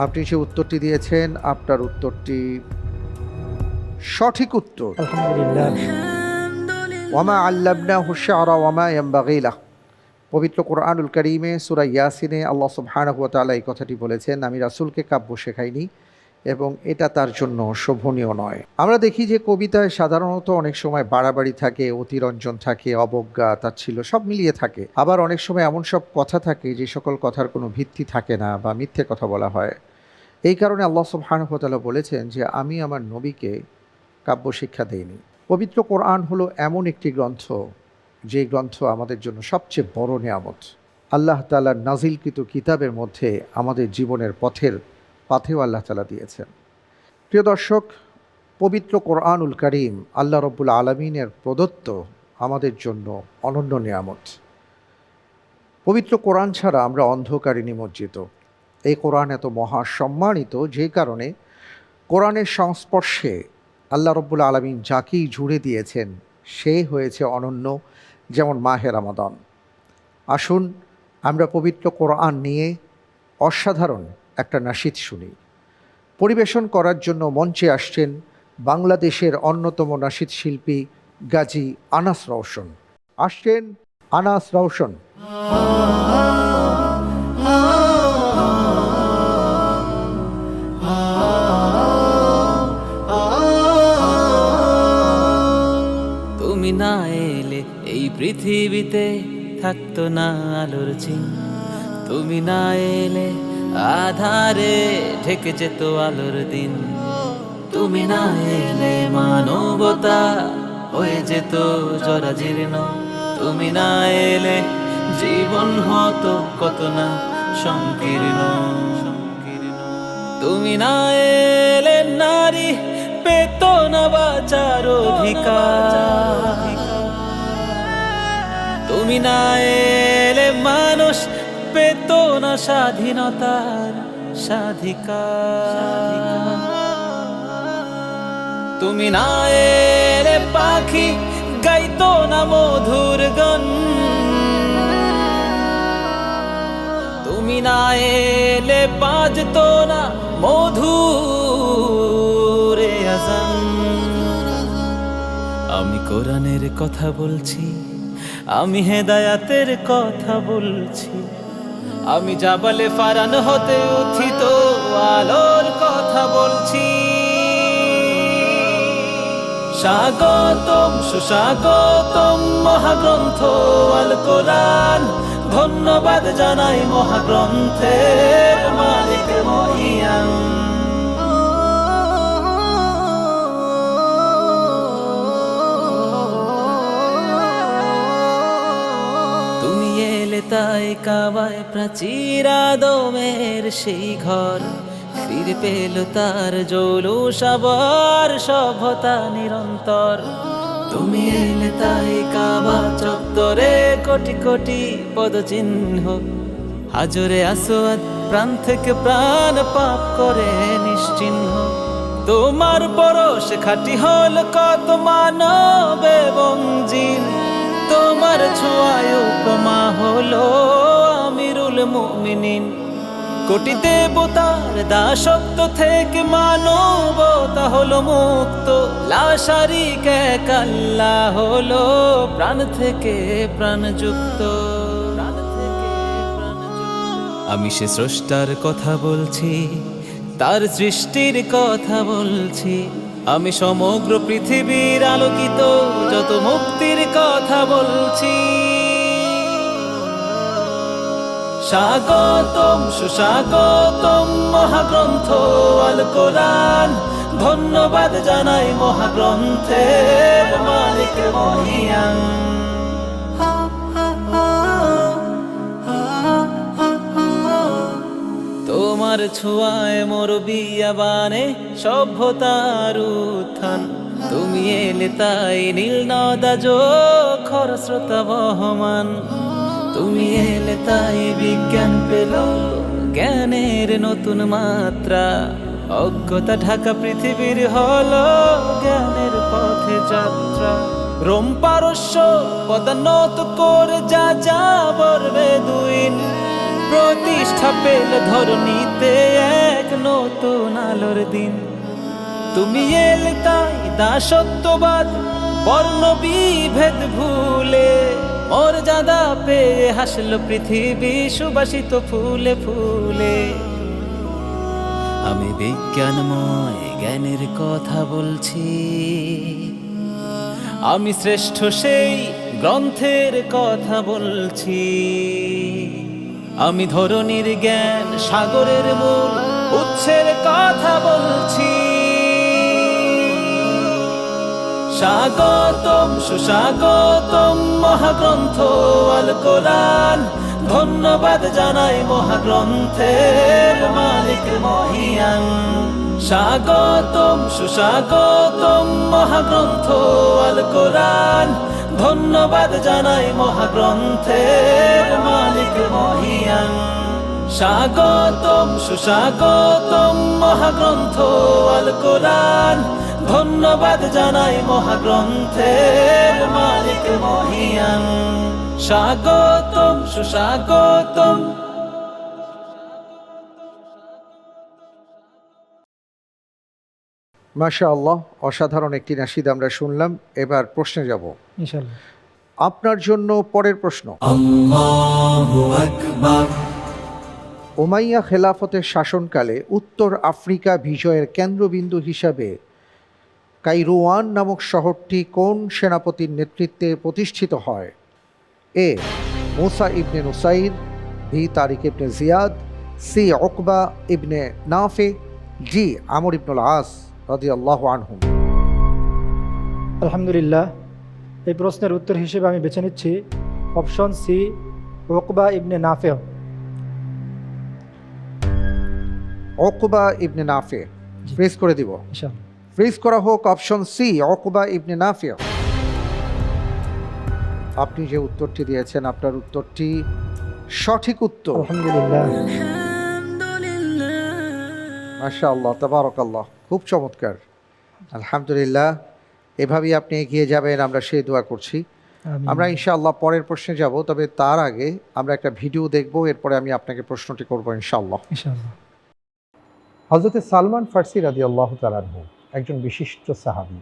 আপনি যে উত্তরটি দিয়েছেন আপনার উত্তরটি সঠিক উত্তর। আলহামদুলিল্লাহ। ওয়ামা আল্লামনাহু শি'রা ওয়ামা ইয়ানবাগী লাহ। পবিত্র কোরআনুল কারীমে সূরা ইয়াসিনে আল্লাহ সুবহানাহু ওয়া তাআলা এই কথাটি বলেছেন, আমি রাসূলকে কাব্য শেখাইনি এবং এটা তার জন্য শোভনীয় নয়। আমরা দেখি যে কবিতায় সাধারণত অনেক সময় বাড়াবাড়ি থাকে, অতিরঞ্জন থাকে, অবজ্ঞা, তাচ্ছিল্য সব মিলিয়ে থাকে। আবার অনেক সময় এমন সব কথা থাকে যে সকল কথার কোনো ভিত্তি থাকে না বা মিথ্যে কথা বলা হয়। এই কারণে আল্লাহ সুবহানাহু ওয়া তাআলা বলেছেন যে আমি আমার নবীকে কাব্য শিক্ষা দেইনি। পবিত্র কোরআন হলো এমন একটি গ্রন্থ যে গ্রন্থ আমাদের জন্য সবচেয়ে বড় নিয়ামত। আল্লাহ তাআলার নাজিলকৃত কিতাবের মধ্যে আমাদের জীবনের পাথেও আল্লাহ তাআলা দিয়েছেন। প্রিয় দর্শক, পবিত্র কোরআনুল কারীম আল্লাহ রব্বুল আলামিনের প্রদত্ত আমাদের জন্য অনন্য নিয়ামত। পবিত্র কোরআন ছাড়া আমরা অন্ধকারে নিমজ্জিত। এই কোরআন এত মহা সম্মানিত যে কারণে কোরআনের সংস্পর্শে আল্লাহ রব্বুল আলামিন যাকেই জুড়ে দিয়েছেন সে হয়েছে অনন্য, যেমন মাহে রমাদান। আসুন আমরা পবিত্র কোরআন নিয়ে অসাধারণ একটা নাশিদ শুনি। পরিবেশন করার জন্য মঞ্চে আসছেন বাংলাদেশের অন্যতম নাশিদ শিল্পী গাজী আনাস রওশন। আসছেন আনাস রওশন। তুমি না এলে এই পৃথিবীতে থাকতো না আলোর চিন, তুমি না এলে আধারে ঢেকে যেত আলোর দিন, তুমি না এলে মানবতা হয়ে যেত জরাজীর্ণ, তুমি না এলে জীবন হতো কত না সংকীর্ণ। তুমি না এলে নারী পেত না বাঁচার অধিকার, তুমি না এলে মানুষ পেত না স্বাধীনতার স্বাধিকার, তুমি না এলে পাখি গাইতো না মধুর গান, তুমি না এলে বাজতো না মধুর আজান। আমি কোরআনের কথা বলছি, আমি হেদায়াতের কথা বলছি, আমি জাবালে ফারান হতে উত্থিত আলোর কথা বলছি। স্বাগতম সুস্বাগতম মহাগ্রন্থ আল কোরআন, ধন্যবাদ জানাই মহাগ্রন্থের মালিক মহিয়ান। তুমি এলে তাই কাবায় প্রাচীর আদমের সেই ঘর, ফিরে পেল তার জৌলুস আবার সভ্যতা নিরন্তর। তুমি এলে তাই কাবা চত্বরে কোটি কোটি পদচিহ্ন, হাজরে আসওয়াদ প্রাণ থেকে প্রাণ পাপ করে নিশ্চিহ্ন। তোমার পরশ খাঁটি হল কত মানব এবং জিন, তোমার ছোঁয়ায় উপমা হলো আমিরুল মুমিনিন। কোটি দেবতার দাসত্ব থেকে মানবতা হলো মুক্ত, লা শারীকা এক আল্লাহ হলো প্রাণ থেকে প্রাণযুক্ত। আমি সে স্রষ্টার কথা বলছি, তার সৃষ্টির কথা বলছি, আমি সমগ্র পৃথিবীর আলোকিত যত মুক্তির কথা বলছি। স্বাগতম সুস্বাগতম মহাগ্রন্থ আল কোরআন, ধন্যবাদ জানাই মহাগ্রন্থের মালিক মহিয়ান। তোমার ছোঁয়ায় মোর বিয়াবানে সভ্যতার উত্থান, তুমি এলে তাই নীল নদা খর স্রোতা বহমান, তুমি এলে তাই বিজ্ঞান পেল জ্ঞানের নতুন মাত্রা, অজ্ঞতা ঢাকা পৃথিবীর হলো জ্ঞানের পথে যাত্রা। রোম পারস্য পদানত করে যা যাবর বেদুইন, প্রতিষ্ঠা পেল ধরণীতে এক নতুন আলোর দিন। তুমি এলে তাই দাসত্ববাদ বর্ণ বিভেদ ভুলে, মর্যাদা পেয়ে হাসল পৃথিবী সুবাসিত ফুলে ফুলে। আমি বিজ্ঞানময় জ্ঞানের কথা বলছি, আমি শ্রেষ্ঠ সেই গ্রন্থের কথা বলছি, আমি ধরণীর জ্ঞান সাগরের মূল উৎসের কথা বলছি। স্বাগতম সুস্বাগতম মহাগ্রন্থ আল কোরআন, ধন্যবাদ জানাই মহাগ্রন্থের মালিক মহিয়ান। স্বাগতম সুস্বাগতম মহাগ্রন্থ আল কোরআন, ধন্যবাদ জানাই মহাগ্রন্থের মালিক মহিয়ান। স্বাগতম সুস্বাগতম মহাগ্রন্থ আল কোরআন, ধন্যবাদ জানাই মহাগ্রন্থের মালিক মহিয়ান। স্বাগতম সুস্বাগতম। মাশাআল্লাহ, অসাধারণ একটি নাশিদ আমরা শুনলাম। এবার প্রশ্নে যাব। ইনশাল্লাহ। আপনার জন্য পরের প্রশ্ন। উমাইয়া খেলাফতের শাসনকালে উত্তর আফ্রিকা বিজয়ের কেন্দ্রবিন্দু হিসাবে কাইরোয়ান নামক শহরটি কোন সেনাপতির নেতৃত্বে প্রতিষ্ঠিত হয়? এ মুসা ইবনে নুসাইর, বি তারিক ইবনে জিয়াদ, সি উকবা ইবনে নাফে, জি আমর ইবনুল আস রাদিয়াল্লাহু আনহুম। আলহামদুলিল্লাহ, এই প্রশ্নের উত্তর হিসেবে আমি বেছে নিচ্ছি অপশন সি, উকবা ইবনে নাফে। উকবা ইবনে নাফে ফ্রিজ করে দিব। ইনশাআল্লাহ। ফ্রিজ করা হোক অপশন সি, উকবা ইবনে নাফে। আপনি যে উত্তরটি দিয়েছেন আপনার উত্তরটি সঠিক উত্তর। আলহামদুলিল্লাহ। মাশাআল্লাহ, তাবারাকাল্লাহ, খুব চমৎকার। আলহামদুলিল্লাহ, এভাবেই আপনি এগিয়ে যাবেন, আমরা সেই দোয়া করছি। আমিন। আমরা ইনশাআল্লাহ পরের প্রশ্নে যাব, তবে তার আগে আমরা একটা ভিডিও দেখব, এরপরে আমি আপনাকে প্রশ্নটি করব ইনশাআল্লাহ। ইনশাআল্লাহ। হযরতে সালমান ফার্সি রাদিয়াল্লাহু তাআলা আনহু একজন বিশিষ্ট সাহাবী,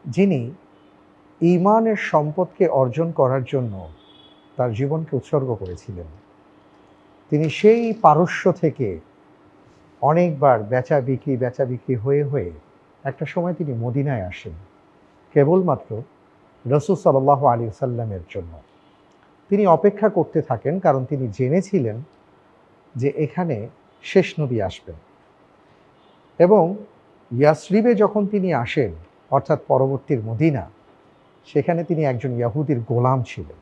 যিনি ঈমানের সম্পদকে অর্জন করার জন্য তার জীবনকে উৎসর্গ করেছিলেন। তিনি সেই পারস্য থেকে অনেকবার বেচা বিক্রি হয়ে হয়ে একটা সময় তিনি মদিনায় আসেন কেবলমাত্র রাসূল সাল্লাল্লাহু আলাইহি ওয়াসাল্লামের জন্য। তিনি অপেক্ষা করতে থাকেন, কারণ তিনি জেনেছিলেন যে এখানে শেষ নবী আসবেন। এবং ইয়াসরিবে যখন তিনি আসেন, অর্থাৎ পরবর্তীর মদিনা, সেখানে তিনি একজন ইয়াহুদির গোলাম ছিলেন।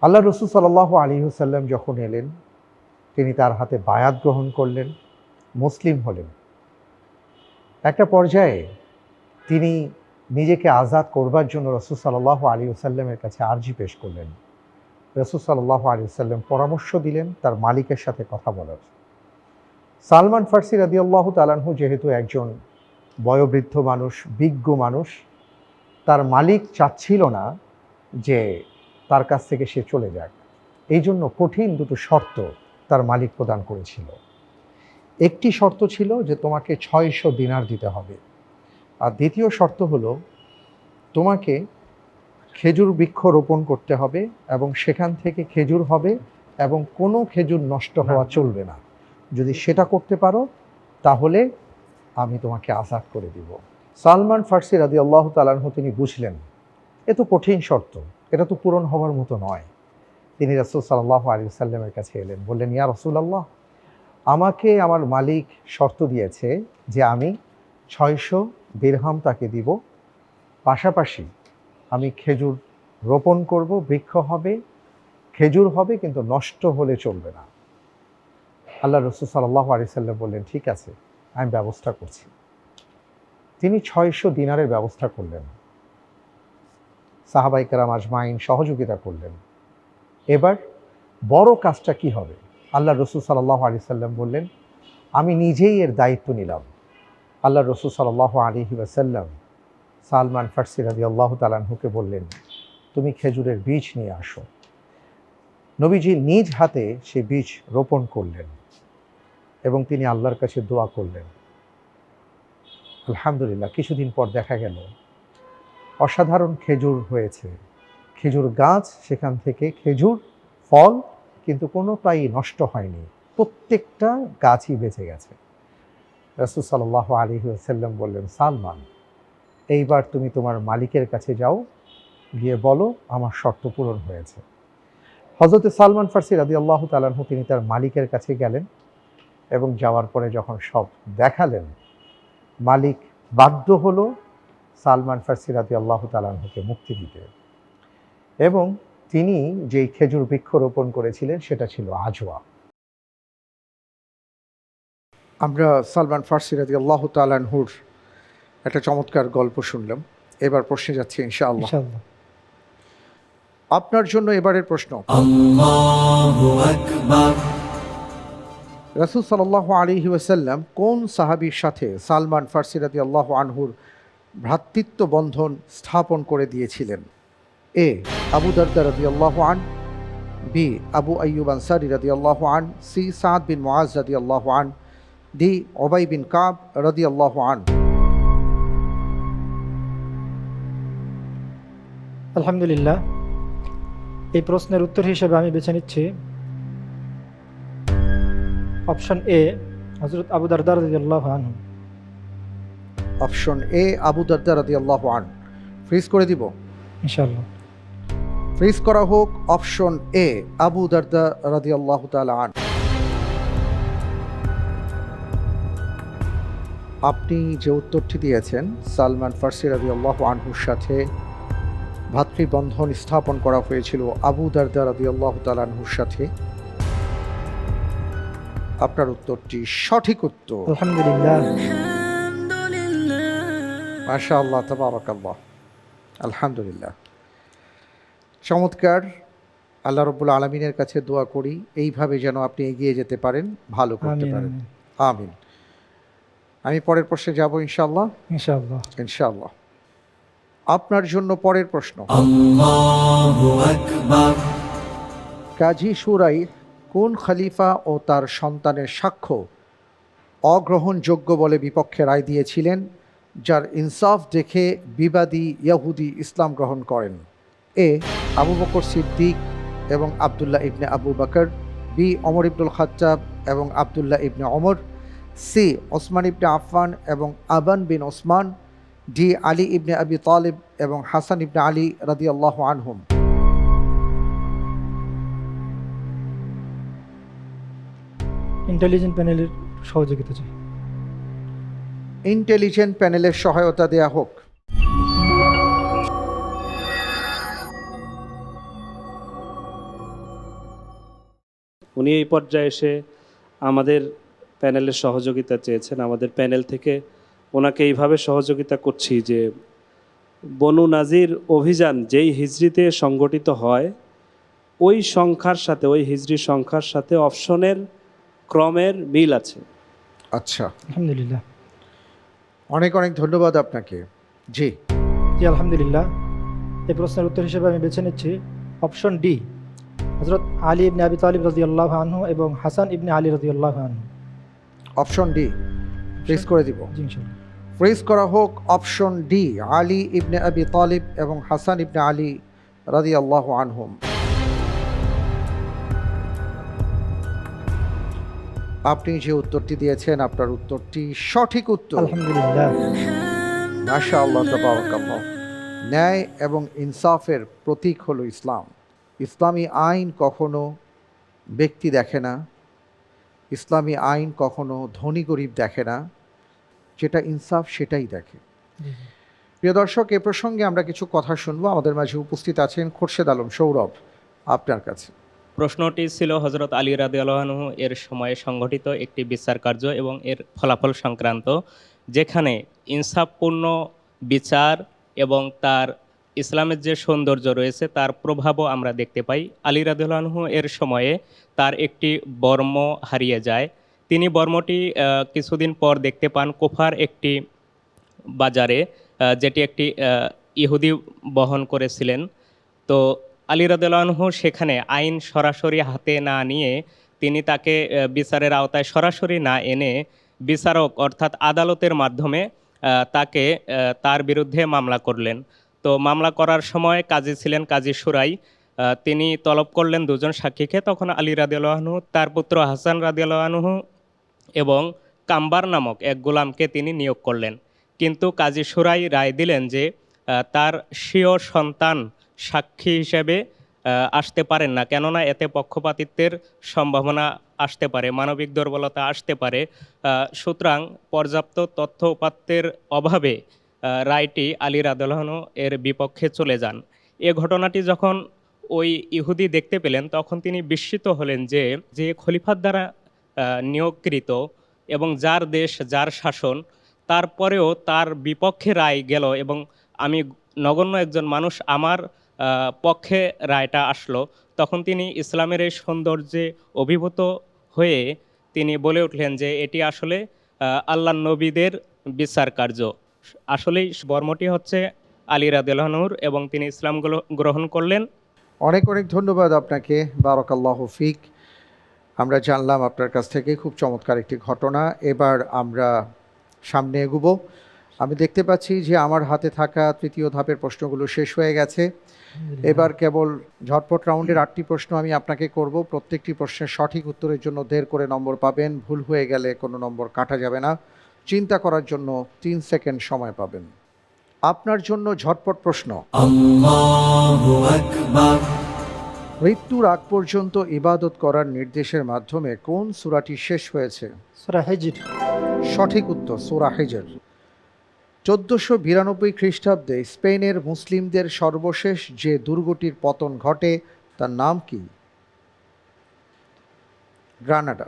আল্লাহ রাসূল সাল্লাল্লাহু আলাইহি ওয়াসাল্লাম যখন এলেন, তিনি তার হাতে বায়াত গ্রহণ করলেন, মুসলিম হলেন। একটা পর্যায়ে তিনি নিজেকে আজাদ করবার জন্য রাসূল সাল্লাল্লাহু আলাইহি ওয়াসাল্লামের কাছে আর্জি পেশ করলেন। রাসূল সাল্লাল্লাহু আলাইহি ওয়াসাল্লাম পরামর্শ দিলেন তার মালিকের সাথে কথা বলার। সালমান ফার্সি রাদিয়াল্লাহু তাআলা আনহু যেহেতু একজন বয়োবৃদ্ধ মানুষ, বিজ্ঞ মানুষ, তার মালিক চাচ্ছিল না যে তার কাছ থেকে সে চলে যাক। এই জন্য কঠিন দুটো শর্ত তার মালিক প্রদান করেছিল। একটি শর্ত ছিল যে তোমাকে 600 দিনার দিতে হবে, আর দ্বিতীয় শর্ত হলো তোমাকে খেজুর বৃক্ষ রোপণ করতে হবে এবং সেখান থেকে খেজুর হবে এবং কোনো খেজুর নষ্ট হওয়া চলবে না। যদি সেটা করতে পারো তাহলে আমি তোমাকে আজাদ করে দিব। সালমান ফার্সি রাদিয়াল্লাহু তাআলা আনহু তিনি বুঝলেন এ তো কঠিন শর্ত, এটা তো পূরণ হওয়ার মতো নয়। তিনি রাসূল সাল্লাল্লাহু আলাইহি ওয়াসাল্লামের কাছে এলেন, বললেন, ইয়া রাসূলুল্লাহ, আমাকে আমার মালিক শর্ত দিয়েছে যে আমি 600 দিরহাম তাকে দিব, পাশাপাশি আমি খেজুর রোপণ করব, বৃক্ষ হবে, খেজুর হবে, কিন্তু নষ্ট হলে চলবে না। আল্লাহ রাসূল সাল্লাল্লাহু আলাইহি ওয়াসাল্লাম বললেন, ঠিক আছে, আমি ব্যবস্থা করছি। তিনি 600 দিনারের ব্যবস্থা করলেন। সাহাবায়ে কেরাম আজমাইন সহযোগিতা করলেন। এবার বড় কাজটা কি হবে? আল্লাহ রাসূল সাল্লাল্লাহু আলাইহি ওয়াসাল্লাম বললেন, আমি নিজেই এর দায়িত্ব নিলাম। আল্লাহ রাসূল সাল্লাল্লাহু আলাইহি ওয়াসাল্লাম সালমান ফার্সি রাদিয়াল্লাহু তাআলা আনহুকে বললেন, তুমি খেজুরের বীজ নিয়ে আসো। নবীজি নিজ হাতে সে বীজ রোপণ করলেন এবং তিনি আল্লাহর কাছে দোয়া করলেন। আলহামদুলিল্লাহ, কিছুদিন পর দেখা গেল অসাধারণ খেজুর হয়েছে, খেজুর গাছ, সেখান থেকে খেজুর ফল, কিন্তু কোনোটাই নষ্ট হয়নি, প্রত্যেকটা গাছই বেঁচে গেছে। রাসূল সাল্লাল্লাহু আলাইহি ওয়াসাল্লাম বললেন, সালমান, এইবার তুমি তোমার মালিকের কাছে যাও, গিয়ে বলো আমার শর্ত পূরণ হয়েছে। হযরতে সালমান ফার্সি রাদিয়াল্লাহু তাআলা আনহু তিনি তার মালিকের কাছে গেলেন এবং যাওয়ার পরে যখন সব দেখালেন, মালিক বাধ্য হলো সালমান ফার্সি রাদিয়াল্লাহু তাআলা আনহুকে মুক্তি দিতে। এবং তিনি যেই খেজুর বৃক্ষ রোপণ করেছিলেন সেটা ছিল আজওয়া। আমরা সালমান ফার্সি রাদিয়াল্লাহু তাআলা আনহুর একটা চমৎকার গল্প শুনলাম। এবার প্রশ্নে যাচ্ছি ইনশাআল্লাহ। ইনশাআল্লাহ। আপনার জন্য এবারের প্রশ্ন। রাসূল সাল্লাল্লাহু আলাইহি ওয়াসাল্লাম কোন সাহাবীর সাথে সালমান ফার্সি রাদিয়াল্লাহু আনহুর ভ্রাতৃত্ব বন্ধন স্থাপন করে দিয়েছিলেন? এ আবু দারদা রাদিয়াল্লাহু আন, বি আবু আইয়ুব আনসারী রাদিয়াল্লাহু আন, সি সাদ বিন মুআজ রাদিয়াল্লাহু আন, ডি উবাই বিন কাব রাদিয়াল্লাহু আন। আলহামদুলিল্লাহ, এই প্রশ্নের উত্তর হিসেবে আমি বেছে নিচ্ছি অপশন এ, হযরত আবু দারদা রাদিয়াল্লাহু আনহু। অপশন এ, আবু দারদা রাদিয়াল্লাহু আনহু। ফ্রিজ করে দিব? ইনশাআল্লাহ। ফ্রিজ করা হোক অপশন এ, আবু দারদা রাদিয়াল্লাহু তাআলা আনহু। আপনি যে উত্তরটি দিয়েছেন, সালমান ফার্সি রাদিয়াল্লাহু আনহুর সাথে ভাতৃবন্ধন স্থাপন করা হয়েছিল আবু দারদা রাদিয়াল্লাহু তাআলা আনহুর সাথে। আপনার উত্তরটি সঠিক উত্তর। আলহামদুলিল্লাহ। মাশাআল্লাহ, তাবারাকাল্লাহ, আলহামদুলিল্লাহ। চমৎকার। আল্লাহ রাব্বুল আলামিনের কাছে দোয়া করি এইভাবে যেন আপনি এগিয়ে যেতে পারেন, ভালো করতে আমিন, পারেন। আমিন। আমিন। আমি পরের প্রশ্নে যাব ইনশাআল্লাহ। ইনশাআল্লাহ। ইনশাআল্লাহ। আপনার জন্য পরের প্রশ্ন। কাজী শুরাই কোন খলিফা ও তার সন্তানের সাক্ষ্য অগ্রহণযোগ্য বলে বিপক্ষে রায় দিয়েছিলেন, যার ইনসাফ দেখে বিবাদী ইহুদি ইসলাম গ্রহণ করেন? এ, আবু বকর সিদ্দিক এবং আবদুল্লাহ ইবনে আবু বকর। বি, ওমর ইবনুল খাত্তাব এবং আবদুল্লাহ ইবনে ওমর। সি, ওসমান ইবনে আফফান এবং আবান বিন ওসমান। ডি, আলী ইবনে আবি তালিব এবং হাসান ইবনে আলী রাদিয়াল্লাহু আনহুম। ইন্টেলিজেন্ট প্যানেলের সহযোগিতা চাই। ইন্টেলিজেন্ট প্যানেলের সহায়তা দেয়া হোক। উনি এই পর্যায়ে এসে আমাদের প্যানেলের সহযোগিতা চেয়েছেন। আমাদের প্যানেল থেকে ওনাকে এইভাবে সহযোগিতা করছি যে বনু নাজির অভিযান যেই হিজরিতে সংগঠিত হয় ওই সংখ্যার সাথে, ওই হিজরি সংখ্যার সাথে অপশনের ক্রমের মিল আছে। আচ্ছা, আলহামদুলিল্লাহ। অনেক অনেক ধন্যবাদ আপনাকে। জি, জি আলহামদুলিল্লাহ। এই প্রশ্নের উত্তর হিসেবে আমি বেছে নিচ্ছি অপশন ডি, হযরত আলী ইবনে আবি তালিব রাদিয়াল্লাহু আনহু এবং হাসান ইবনে আলী রাদিয়াল্লাহু আনহু। অপশন ডি ফ্রিজ করে দিব। জি ইনশাআল্লাহ। ফ্রিজ করা হোক অপশন ডি, আলী ইবনে আবি তালিব এবং হাসান ইবনে আলী রাদিয়াল্লাহু আনহুম। আপনি যে উত্তরটি দিয়েছেন, আপনার উত্তরটি সঠিক উত্তর। আলহামদুলিল্লাহ। মাশাআল্লাহ, তাবারাকাল্লাহ। ন্যায় এবং ইনসাফের প্রতীক হলো ইসলাম। ইসলামী আইন কখনো ব্যক্তি দেখে না, ইসলামী আইন কখনো ধনী গরিব দেখে না, যেটা ইনসাফ সেটাই দেখে। প্রিয় দর্শক, এ প্রসঙ্গে আমরা কিছু কথা শুনবো। আমাদের মাঝে উপস্থিত আছেন খোরশেদ আলম সৌরভ, আপনার কাছে প্রশ্নটি ছিল হযরত আলী রাদিয়াল্লাহু আনহু এর সময়ে সংঘটিত একটি বিচার কার্য এবং এর ফলাফল সংক্রান্ত, যেখানে ইনসাফপূর্ণ বিচার এবং তার ইসলামের যে সৌন্দর্য রয়েছে তার প্রভাবও আমরা দেখতে পাই। আলী রাদিয়াল্লাহু আনহু এর সময়ে তার একটি বর্ম হারিয়ে যায়। তিনি বর্মটি কিছুদিন পর দেখতে পান কুফার একটি বাজারে, যেটি একটি ইহুদি বহন করেছিলেন। তো আলী রাদিয়াল্লাহু আনহু সেখানে আইন সরাসরি হাতে না নিয়ে তিনি তাকে বিচারের আওতায় সরাসরি না এনে বিচারক অর্থাৎ আদালতের মাধ্যমে তাকে তার বিরুদ্ধে মামলা করলেন। তো মামলা করার সময় কাজী ছিলেন কাজী শুরাই। তিনি তলব করলেন দুজন সাক্ষীকে। তখন আলী রাদিয়াল্লাহু আনহু তার পুত্র হাসান রাদিয়াল্লাহু আনহু এবং কাম্বার নামক এক গোলামকে তিনি নিয়োগ করলেন। কিন্তু কাজী শুরাই রায় দিলেন যে তার স্বীয় সন্তান সাক্ষী হিসেবে আসতে পারেন না, কেননা এতে পক্ষপাতিত্বের সম্ভাবনা আসতে পারে, মানবিক দুর্বলতা আসতে পারে। সুতরাং পর্যাপ্ত তথ্য উপাত্তের অভাবে রায়টি আলী রাদিয়াল্লাহু আনহু এর বিপক্ষে চলে যান। এ ঘটনাটি যখন ওই ইহুদি দেখতে পেলেন তখন তিনি বিস্মিত হলেন যে খলিফার দ্বারা নিয়োগকৃত এবং যার দেশ যার শাসন, তারপরেও তার বিপক্ষে রায় গেল এবং আমি নগণ্য একজন মানুষ, আমার পক্ষে রায়টা আসলো। তখন তিনি ইসলামের এই সৌন্দর্যে অভিভূত হয়ে তিনি বলে উঠলেন যে এটি আসলে আল্লাহর নবীদের বিচার কার্য। আসলেই বর্মটি হচ্ছে আলী রাদিয়াল্লাহু আনহুর এবং তিনি ইসলাম গ্রহণ করলেন। অনেক অনেক ধন্যবাদ আপনাকে, বারাকাল্লাহু ফিক। আমরা জানলাম আপনার কাছ থেকে খুব চমৎকার একটি ঘটনা। এবার আমরা সামনে এগুবো। আমি দেখতে পাচ্ছি যে আমার হাতে থাকা তৃতীয় ধাপের প্রশ্নগুলো শেষ হয়ে গেছে। এবার কেবল ঝটপট রাউন্ডের 8টি প্রশ্ন আমি আপনাকে করব। প্রত্যেকটি প্রশ্নের সঠিক উত্তরের জন্য 1.5 করে নম্বর পাবেন। ভুল হয়ে গেলে কোনো নম্বর কাটা যাবে না। চিন্তা করার জন্য 3 সেকেন্ড সময় পাবেন। আপনার জন্য ঝটপট প্রশ্ন। মৃত্যুর আগ পর্যন্ত ইবাদত করার নির্দেশের মাধ্যমে কোন সূরাটি শেষ হয়েছে? সূরা হিজর। সঠিক উত্তর সূরা হিজর। 1492 খ্রিস্টাব্দে স্পেনের মুসলিমদের সর্বশেষ যে দুর্গটির পতন ঘটে তার নাম কি? গ্রানাডা।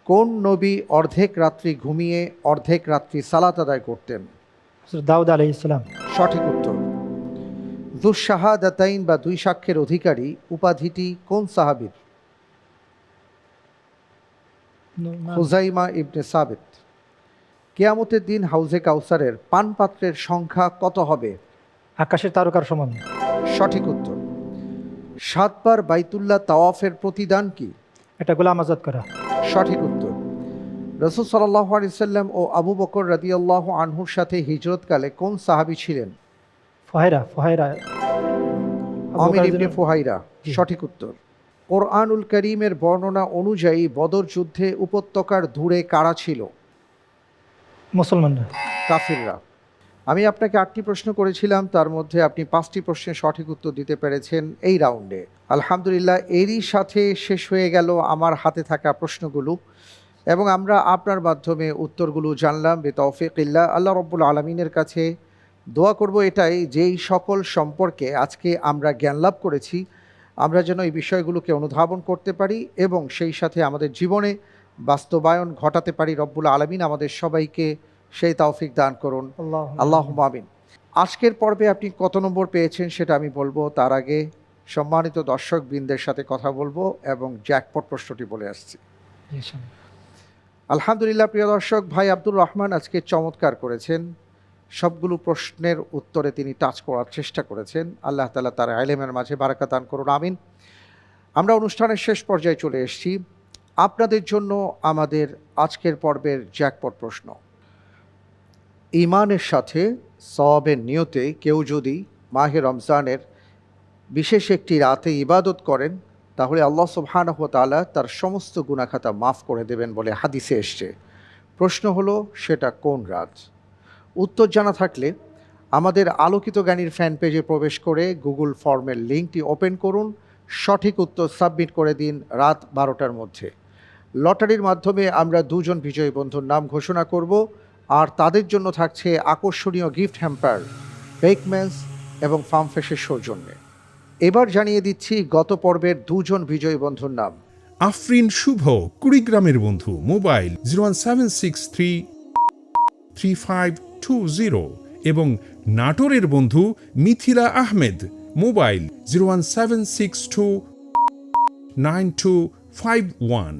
কোন নবী অর্ধেক রাত্রি ঘুমিয়ে অর্ধেক রাত্রি সালাত আদায় করতেন? হযরত দাউদ আলাইহিস সালাম। সঠিক উত্তর। যুশ-শাহাদাতাইন বা দুই সাক্ষ্যের অধিকারী উপাধিটি কোন সাহাবীর? হুযাইমা ইবনে সাবিত। কিয়ামতের দিন হাউজে কাউসারের পানপাত্রের সংখ্যা কত হবে? আকাশের তারকার সমান। সঠিক উত্তর। 7 বার বাইতুল্লাহ তাওয়াফের প্রতিদান কি? এটা গোলাম আজাদ করা। সঠিক উত্তর। রাসূল সাল্লাল্লাহু আলাইহি সাল্লাম ও আবু বকর রাদিয়াল্লাহু আনহুর সাথে হিজরতকালে কোন সাহাবী ছিলেন? ফুহাইরা। আমির ইবনে ফুহাইরা। সঠিক উত্তর। কোরআনুল কারীমের বর্ণনা অনুযায়ী বদর যুদ্ধে উপত্যকার দূরে কারা ছিল? মুসলমানরা। কাফিররা। আমি আপনাকে 8টি প্রশ্ন করেছিলাম, তার মধ্যে আপনি 5টি প্রশ্নের সঠিক উত্তর দিতে পেরেছেন এই রাউন্ডে। আলহামদুলিল্লাহ, এরই সাথে শেষ হয়ে গেল আমার হাতে থাকা প্রশ্নগুলো এবং আমরা আপনার মাধ্যমে উত্তরগুলো জানলাম বিতৌফিকিল্লাহ। আল্লাহ রব্বুল আলামিনের কাছে দোয়া করব এটাই, যেই সকল সম্পর্কে আজকে আমরা জ্ঞান লাভ করেছি আমরা যেন এই বিষয়গুলোকে অনুধাবন করতে পারি এবং সেই সাথে আমাদের জীবনে বাস্তবায়ন ঘটাতে পারি। রব্বুল আলামিন আমাদের সবাইকে সেই তৌফিক দান করুন, আল্লাহুম্মা আমিন। আজকের পর্বে আপনি কত নম্বর পেয়েছেন সেটা আমি বলবো, তার আগে সম্মানিত দর্শকবৃন্দের সাথে কথা বলবো এবং জ্যাকপট প্রশ্নটি বলে আসছি। আলহামদুলিল্লাহ, প্রিয় দর্শক, ভাই আব্দুর রহমান আজকে চমৎকার করেছেন। সবগুলো প্রশ্নের উত্তরে তিনি টাচ করার চেষ্টা করেছেন। আল্লাহ তাআলা তার ইলমের মাঝে বারাকাত দান করুন, আমিন। আমরা অনুষ্ঠানের শেষ পর্যায়ে চলে এসেছি। আপনাদের জন্য আমাদের আজকের পর্বের জ্যাকপট প্রশ্ন। ঈমানের সাথে সওয়াবের নিয়তে কেউ যদি মাহে রমজানের বিশেষ একটি রাতে ইবাদত করেন তাহলে আল্লাহ সুবহানাহু ওয়া তাআলা তার সমস্ত গুনাহ খাতা মাফ করে দেবেন বলে হাদিসে এসছে। প্রশ্ন হলো সেটা কোন রাত? উত্তর জানা থাকলে আমাদের আলোকিত জ্ঞানীর ফ্যান পেজে প্রবেশ করে গুগল ফর্মের লিঙ্কটি ওপেন করুন, সঠিক উত্তর সাবমিট করে দিন রাত 12টার মধ্যে। লটারির মাধ্যমে আমরা 2 জন বিজয়ী বন্ধুর নাম ঘোষণা করব, আর তাদের জন্য থাকছে আকর্ষণীয় গিফট হ্যাম্পার বেকম্যান্স এবং ফার্মফ্রেশের সৌজন্যে। এবার জানিয়ে দিচ্ছি গত পর্বের 2 জন বিজয়ী বন্ধুর নাম। আফরিন শুভ কুড়িগ্রামের বন্ধু, মোবাইল 017633520 এবং নাটোরের বন্ধু মিথিলা আহমেদ, মোবাইল 017629251।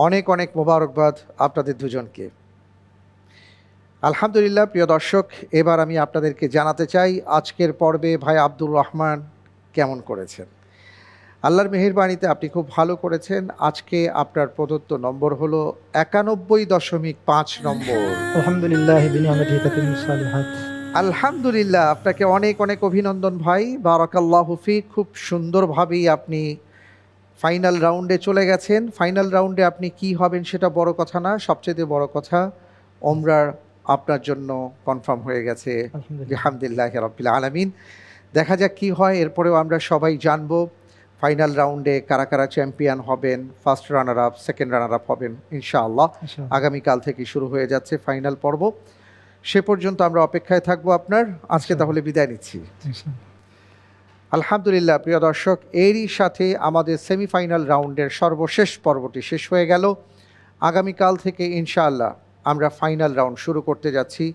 অনেক অনেক মোবারকবাদ আপনাদের দুজনকে। আলহামদুলিল্লাহ, প্রিয় দর্শক, এবার আমি আপনাদেরকে জানাতে চাই আজকের পর্বে ভাই আব্দুর রহমান কেমন করেছেন। আল্লাহর মেহেরবানিতে আপনি খুব ভালো করেছেন। আজকে আপনার প্রদত্ত নম্বর হলো 91.5 নম্বর। আলহামদুলিল্লাহ বিনিয়ামাতিহি তাতিম্মুস সালিহাত। আলহামদুলিল্লাহ, আপনাকে অনেক অনেক অভিনন্দন ভাই, বারাকাল্লাহু ফিক। খুব সুন্দরভাবেই আপনি ফাইনাল রাউন্ডে চলে গেছেন। ফাইনাল রাউন্ডে আপনি কি হবেন সেটা বড় কথা না, সবচেয়ে বড় কথা ওমরাহ আপনার জন্য কনফার্ম হয়ে গেছে। আলহামদুলিল্লাহি রাব্বিল আলামিন। দেখা যাক কি হয়, এরপরেও আমরা সবাই জানবো ফাইনাল রাউন্ডে কারা কারা চ্যাম্পিয়ন হবেন, first runner up, second runner up হবেন ইনশাআল্লাহ। আগামীকাল থেকে শুরু হয়ে যাচ্ছে ফাইনাল পর্ব, সে পর্যন্ত আমরা অপেক্ষায় থাকবো আপনার। আজকে তাহলে বিদায় নিচ্ছি। আলহামদুলিল্লাহ, প্রিয় দর্শক, এরই সাথে আমাদের সেমিফাইনাল রাউন্ডের সর্বশেষ পর্বটি শেষ হয়ে গেল। আগামীকাল থেকে ইনশাআল্লাহ আমরা ফাইনাল রাউন্ড শুরু করতে যাচ্ছি।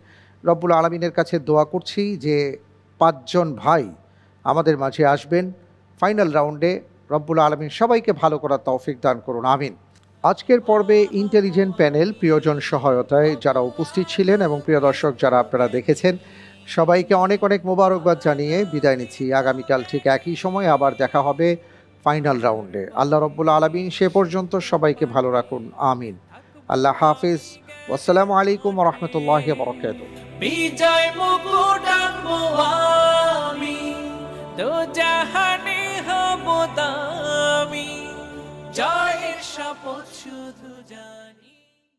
রব্বুল আলামিনের কাছে দোয়া করছি যে 5 জন ভাই আমাদের মাঝে আসবেন ফাইনাল রাউন্ডে। রব্বুল আলামিন সবাইকে ভালো করার তৌফিক দান করুন, আমিন। আজকের পর্বে ইন্টেলিজেন্ট প্যানেল প্রিয়জন সহায়তায় যারা উপস্থিত ছিলেন এবং প্রিয় দর্শক যারা আপনারা দেখেছেন, সবাইকে অনেক অনেক মোবারকবাদ জানিয়ে বিদায় নিচ্ছি। আগামীকাল ঠিক একই সময় আবার দেখা হবে ফাইনাল রাউন্ডে। আল্লাহ রব্বুল আলামিন সে পর্যন্ত সবাইকে ভালো রাখুন, আমিন। আল্লাহ হাফিজ। আসসালামু আলাইকুম রহমতুল্লাহ বরকাত। বিজয় মুকুট আনবো আমি, দো জাহানে হব দামি, জয়ের শপথ শুধু জানি।